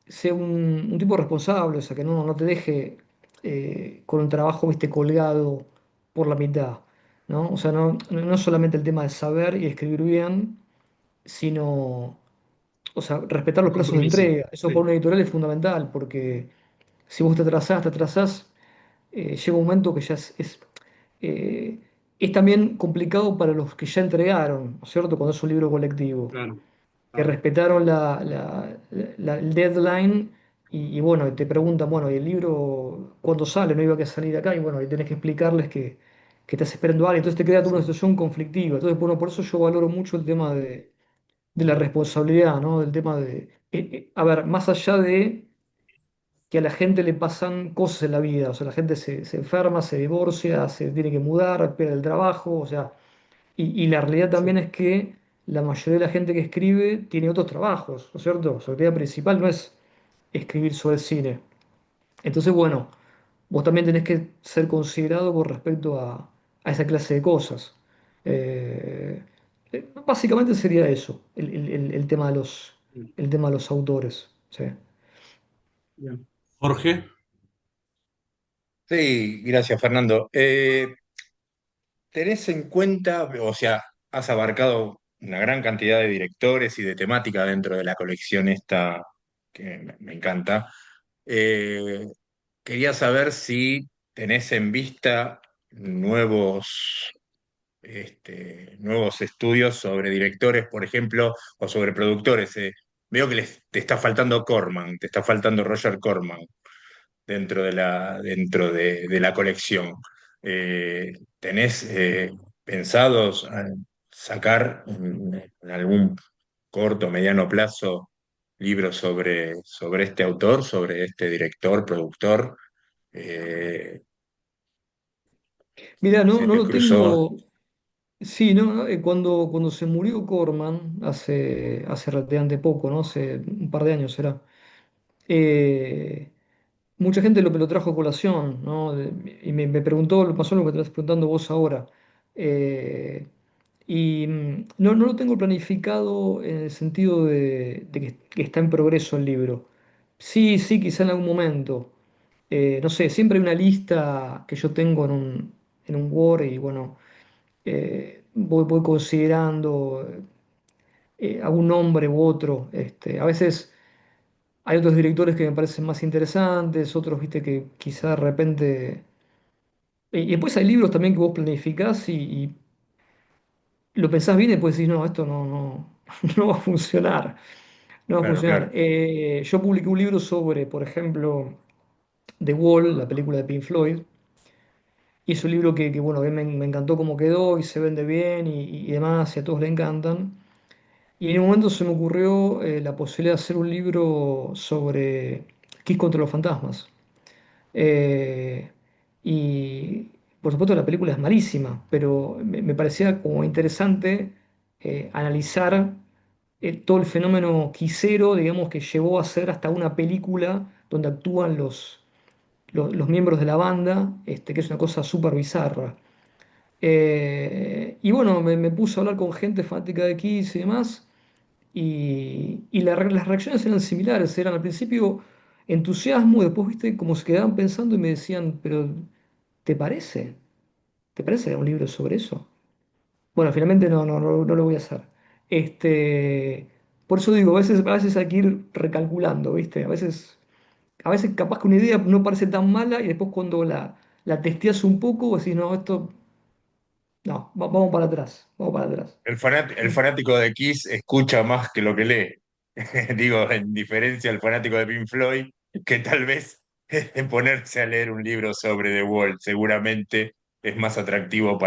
sea un tipo responsable, o sea, que no te deje con un trabajo, viste, colgado por la mitad, ¿no? O sea, no es solamente el tema de saber y escribir bien, sino, o sea, respetar un los plazos de compromiso. entrega. Eso para Sí, una editorial es fundamental, porque si vos te atrasás, llega un momento que ya eh, es también complicado para los que ya entregaron, ¿no es cierto? Cuando es un libro colectivo, claro, que claro, respetaron el deadline y bueno, te preguntan, bueno, ¿y el libro cuándo sale? No iba a salir acá y bueno, y tenés que explicarles que estás esperando algo, entonces te crea toda una sí, situación conflictiva. Entonces, bueno, por eso yo valoro mucho el tema de la responsabilidad, ¿no? Del tema a ver, más allá de que a la gente le pasan cosas en la vida, o sea, la gente se enferma, se divorcia, se tiene que mudar, pierde el trabajo, o sea, y la realidad también sí, es que la mayoría de la gente que escribe tiene otros trabajos, ¿no es cierto? Su actividad principal no es escribir sobre cine. Entonces, bueno, vos también tenés que ser considerado con respecto a esa clase de cosas. Básicamente sería eso, el tema de los, sí, el tema de los autores. Sí. bien. Jorge, Sí, gracias, Fernando. ¿Tenés en cuenta, o sea, has abarcado una gran cantidad de directores y de temática dentro de la colección esta que me encanta? Eh, Quería saber si tenés en vista nuevos estudios sobre directores, por ejemplo, o sobre productores. Veo que te está faltando Corman, te está faltando Roger Corman dentro de la colección. ¿Tenés pensados sacar en algún corto o mediano plazo libros sobre este autor, sobre este director, productor? Eh, Mira, no, ¿Se no te lo cruzó? tengo. Sí, no, no, cuando se murió Corman, hace relativamente poco, ¿no? Hace un par de años será. eh, Mucha gente lo trajo a colación, ¿no? Y me preguntó, lo pasó lo que te estás preguntando vos ahora. Eh, no lo tengo planificado en el sentido de que está en progreso el libro. Sí, sí, quizá en algún momento. No sé, siempre hay una lista que yo tengo en un Word y bueno, voy considerando algún nombre u otro. A veces hay otros directores que me parecen más interesantes, otros, viste, que quizá de repente. Y después hay libros también que vos planificás y lo pensás bien y después decís, no, esto no, no va a funcionar. No va a Claro, funcionar. claro. Yo publiqué un libro sobre, por ejemplo, The Wall, la película de Pink Floyd. Y es un libro bueno, a mí me encantó cómo quedó y se vende bien y demás, y a todos le encantan. Y en un momento se me ocurrió la posibilidad de hacer un libro sobre Kiss contra los fantasmas. Eh, y por supuesto la película es malísima, pero me parecía como interesante analizar todo el fenómeno quisero, digamos, que llevó a ser hasta una película donde actúan los miembros de la banda, que es una cosa súper bizarra. Y bueno, me puse a hablar con gente fanática de Kiss y demás, y las reacciones eran similares, eran al principio entusiasmo, después, viste, como se quedaban pensando y me decían, pero ¿te parece? ¿Te parece un libro sobre eso? Bueno, finalmente no lo voy a hacer. Este, por eso digo, a veces hay que ir recalculando, ¿viste? A veces capaz que una idea no parece tan mala y después cuando la testeas un poco, decís, no, esto, no, vamos para atrás, vamos para atrás. El fanático de Kiss escucha más que lo que lee. Digo, en diferencia al fanático de Pink Floyd, que tal vez ponerse a leer un libro sobre The Wall seguramente es más atractivo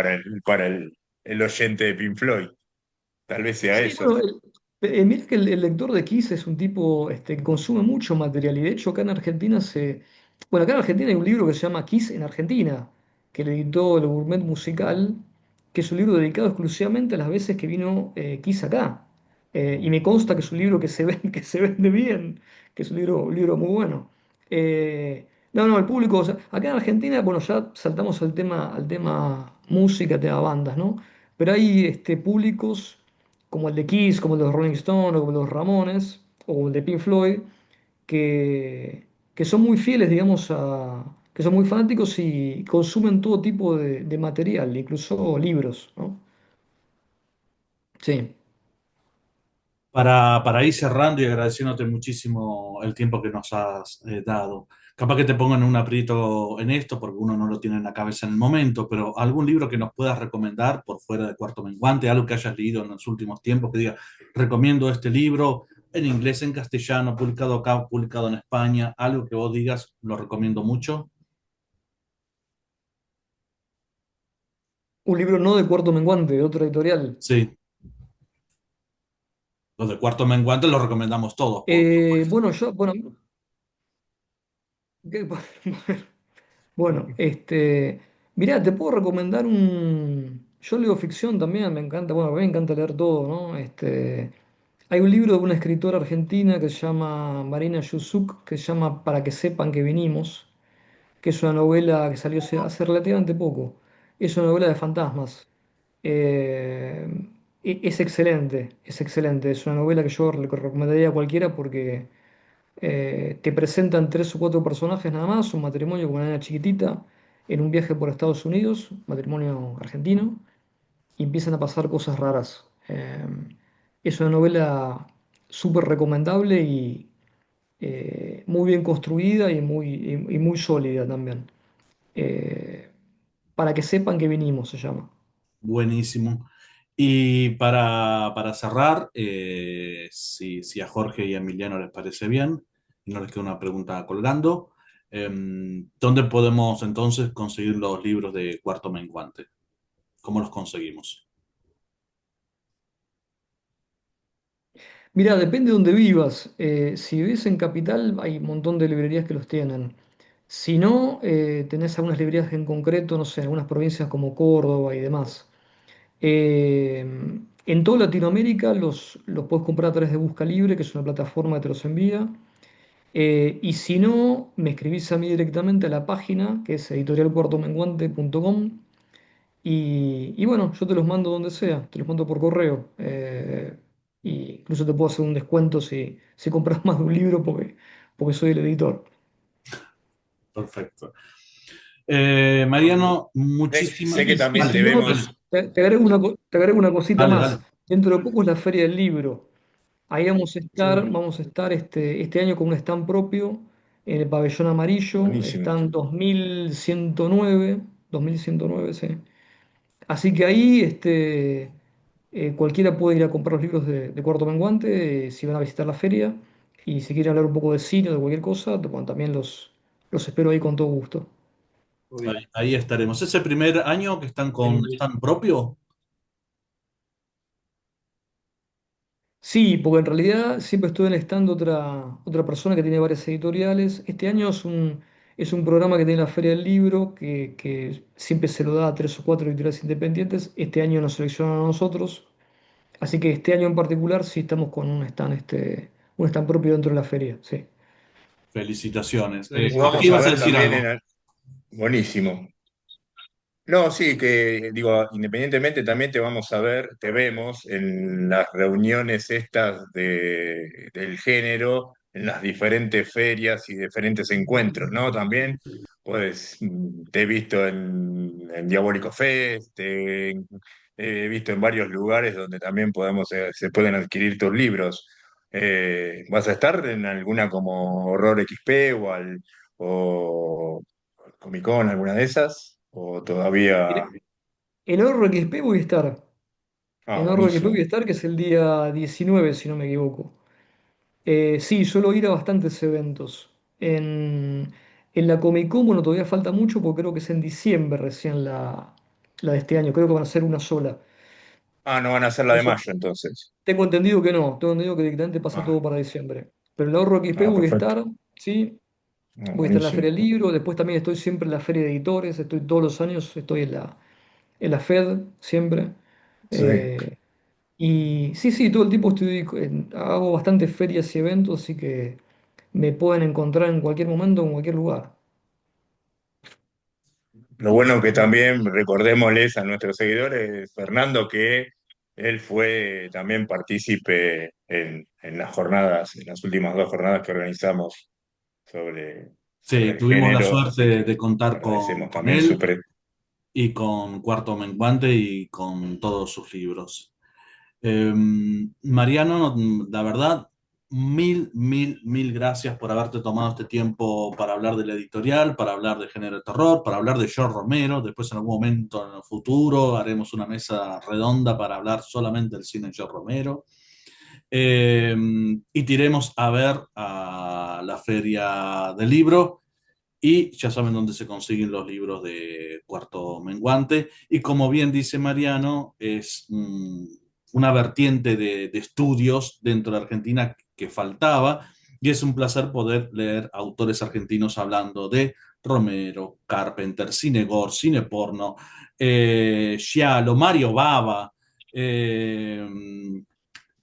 el oyente de Pink Floyd. Tal vez sea Sí, eso. bueno, mira que el lector de Kiss es un tipo que consume mucho material y de hecho acá en Argentina Bueno, acá en Argentina hay un libro que se llama Kiss en Argentina, que le editó el Gourmet Musical, que es un libro dedicado exclusivamente a las veces que vino Kiss acá. Y me consta que es un libro que que se vende bien, que es un libro muy bueno. No, el público, o sea, acá en Argentina, bueno, ya saltamos al tema música, tema bandas, ¿no? Pero hay públicos como el de Kiss, como el de los Rolling Stones, o como los Ramones, o el de Pink Floyd, que son muy fieles, digamos, que son muy fanáticos y consumen todo tipo de material, incluso libros, ¿no? Sí. Para ir cerrando y agradeciéndote muchísimo el tiempo que nos has dado. Capaz que te pongan un aprieto en esto porque uno no lo tiene en la cabeza en el momento, pero algún libro que nos puedas recomendar por fuera de Cuarto Menguante, algo que hayas leído en los últimos tiempos, que diga, recomiendo este libro en inglés, en castellano, publicado acá, publicado en España, algo que vos digas, lo recomiendo mucho. Un libro no de Cuarto Menguante, de otra editorial. Sí, los de Cuarto Menguante los recomendamos todos, por supuesto. Bueno, ¿qué- bueno, mirá, te puedo recomendar Yo leo ficción también, me encanta, bueno, a mí me encanta leer todo, ¿no? Hay un libro de una escritora argentina que se llama Marina Yusuk, que se llama Para que sepan que vinimos, que es una novela que salió hace relativamente poco. Es una novela de fantasmas. Eh, es excelente, es excelente. Es una novela que yo le recomendaría a cualquiera porque te presentan tres o cuatro personajes nada más, un matrimonio con una nena chiquitita en un viaje por Estados Unidos, matrimonio argentino, y empiezan a pasar cosas raras. Es una novela súper recomendable y muy bien construida y muy sólida también. Eh, para que sepan que vinimos, se llama. Buenísimo. Y para cerrar, si a Jorge y a Emiliano les parece bien, y no les queda una pregunta colgando, ¿dónde podemos entonces conseguir los libros de Cuarto Menguante? ¿Cómo los conseguimos? Mira, depende de donde vivas. Si vivís en Capital, hay un montón de librerías que los tienen. Si no, tenés algunas librerías en concreto, no sé, en algunas provincias como Córdoba y demás. Eh, en toda Latinoamérica los puedes comprar a través de Busca Libre, que es una plataforma que te los envía. Y si no, me escribís a mí directamente a la página, que es editorialcuartomenguante.com. Y bueno, yo te los mando donde sea, te los mando por correo. Y incluso te puedo hacer un descuento si compras más de un libro porque soy el editor. Perfecto. Mariano, muchísimas... Sé que Y también si no, Dale, debemos. te agrego una cosita dale, dale. más. Dentro de poco es la Feria del Libro. Ahí Sí. vamos a estar este año con un stand propio en el pabellón amarillo, Buenísimo. stand 2109, sí. Así que ahí cualquiera puede ir a comprar los libros de Cuarto Menguante si van a visitar la feria. Y si quieren hablar un poco de cine o de cualquier cosa, bueno, también los espero ahí con todo gusto. Obvio. Ahí estaremos. ¿Es el primer año que están En con inglés. stand propio? Sí, porque en realidad siempre estoy en el stand otra persona que tiene varias editoriales. Este año es un programa que tiene la Feria del Libro, que siempre se lo da a tres o cuatro editoriales independientes. Este año nos seleccionan a nosotros. Así que este año en particular sí estamos con un stand propio dentro de la feria, sí. Felicitaciones. Y Jorge, vamos a ibas a ver decir también algo. Buenísimo. No, sí, que digo, independientemente también te vamos a ver, te vemos en las reuniones estas del género, en las diferentes ferias y diferentes encuentros, ¿no? También, pues, te he visto en Diabólico Fest, te he visto en varios lugares donde también se pueden adquirir tus libros. ¿Vas a estar en alguna como Horror XP o Comic Con, alguna de esas? ¿O todavía? En Horror XP voy a estar. Ah, En Horror XP voy a buenísimo. estar, que es el día 19, si no me equivoco. Sí, suelo ir a bastantes eventos. En la Comic Con, bueno, todavía falta mucho porque creo que es en diciembre recién la de este año. Creo que van a ser una sola. Ah, no van a hacer la de Eso, mayo entonces. tengo entendido que no. Tengo entendido que directamente pasa Ah, todo para diciembre. Pero en la Horror XP voy a perfecto. estar, sí. Ah, Voy a estar en la buenísimo. Feria del Libro. Después también estoy siempre en la Feria de Editores. Estoy todos los años, estoy en la FED, siempre. Sí. Eh, y sí, sí, todo el tiempo hago bastantes ferias y eventos, así que me pueden encontrar en cualquier momento, en cualquier lugar. Lo bueno que también recordémosles a nuestros seguidores, Fernando, que él fue también partícipe en las jornadas, en las últimas dos jornadas que organizamos sobre Sí, el tuvimos la género, así suerte que de contar agradecemos con también él y con Cuarto Menguante y con todos sus libros. Mariano, la verdad, mil gracias por haberte tomado este tiempo para hablar de la editorial, para hablar de género de terror, para hablar de George Romero. Después, en algún momento en el futuro, haremos una mesa redonda para hablar solamente del cine de George Romero. Y tiremos a ver a la feria del libro. Y ya saben dónde se consiguen los libros de Cuarto Menguante. Y como bien dice Mariano, es una vertiente de estudios dentro de Argentina que faltaba. Y es un placer poder leer autores argentinos hablando de Romero, Carpenter, cine gore, cine porno, Giallo, Mario Bava, eh,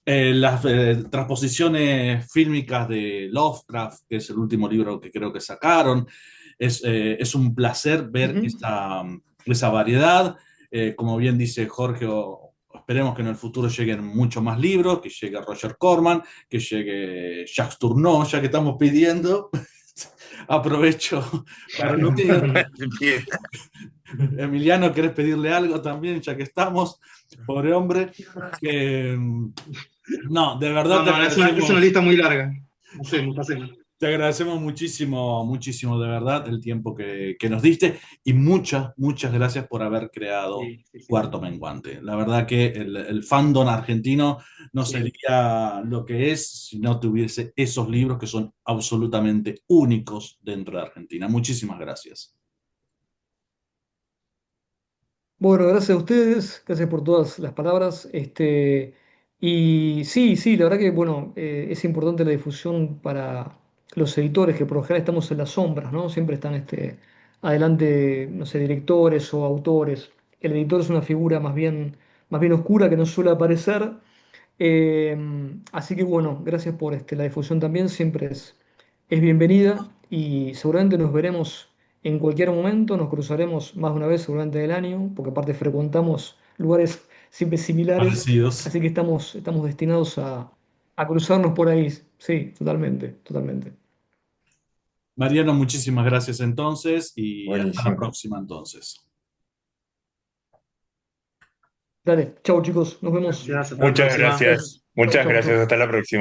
las transposiciones fílmicas de Lovecraft, que es el último libro que creo que sacaron. Es un placer ver Ujú. esa variedad. Como bien dice Jorge, esperemos que en el futuro lleguen muchos más libros, que llegue Roger Corman, que llegue Jacques Tourneur, ya que estamos pidiendo. Aprovecho para pedir. Bien. Emiliano, ¿querés pedirle algo también, ya que estamos? Pobre hombre. Que, no, de verdad No, no, es una lista muy larga. Hacemos, hacemos. te agradecemos muchísimo, muchísimo de verdad el tiempo que nos diste y muchas gracias por haber creado Sí, sí, sí. Cuarto Menguante. La verdad que el fandom argentino no Sí. sería lo que es si no tuviese esos libros que son absolutamente únicos dentro de Argentina. Muchísimas gracias. Bueno, gracias a ustedes, gracias por todas las palabras. Y sí, sí, la verdad que bueno, es importante la difusión para los editores, que por lo general estamos en las sombras, ¿no? Siempre están adelante, no sé, directores o autores. El editor es una figura más bien oscura que no suele aparecer. Eh, Así que bueno, gracias por la difusión también, siempre es bienvenida y seguramente nos veremos en cualquier momento, nos cruzaremos más de una vez seguramente del año, porque aparte frecuentamos lugares siempre similares, Parecidos. así que estamos destinados a cruzarnos por ahí. Sí, totalmente, totalmente. Mariano, muchísimas gracias entonces y hasta la Buenísimo. próxima entonces. Dale, chau chicos, nos vemos. Gracias, hasta la Muchas próxima. gracias. Chau, Muchas chau, gracias. chau. Hasta la próxima.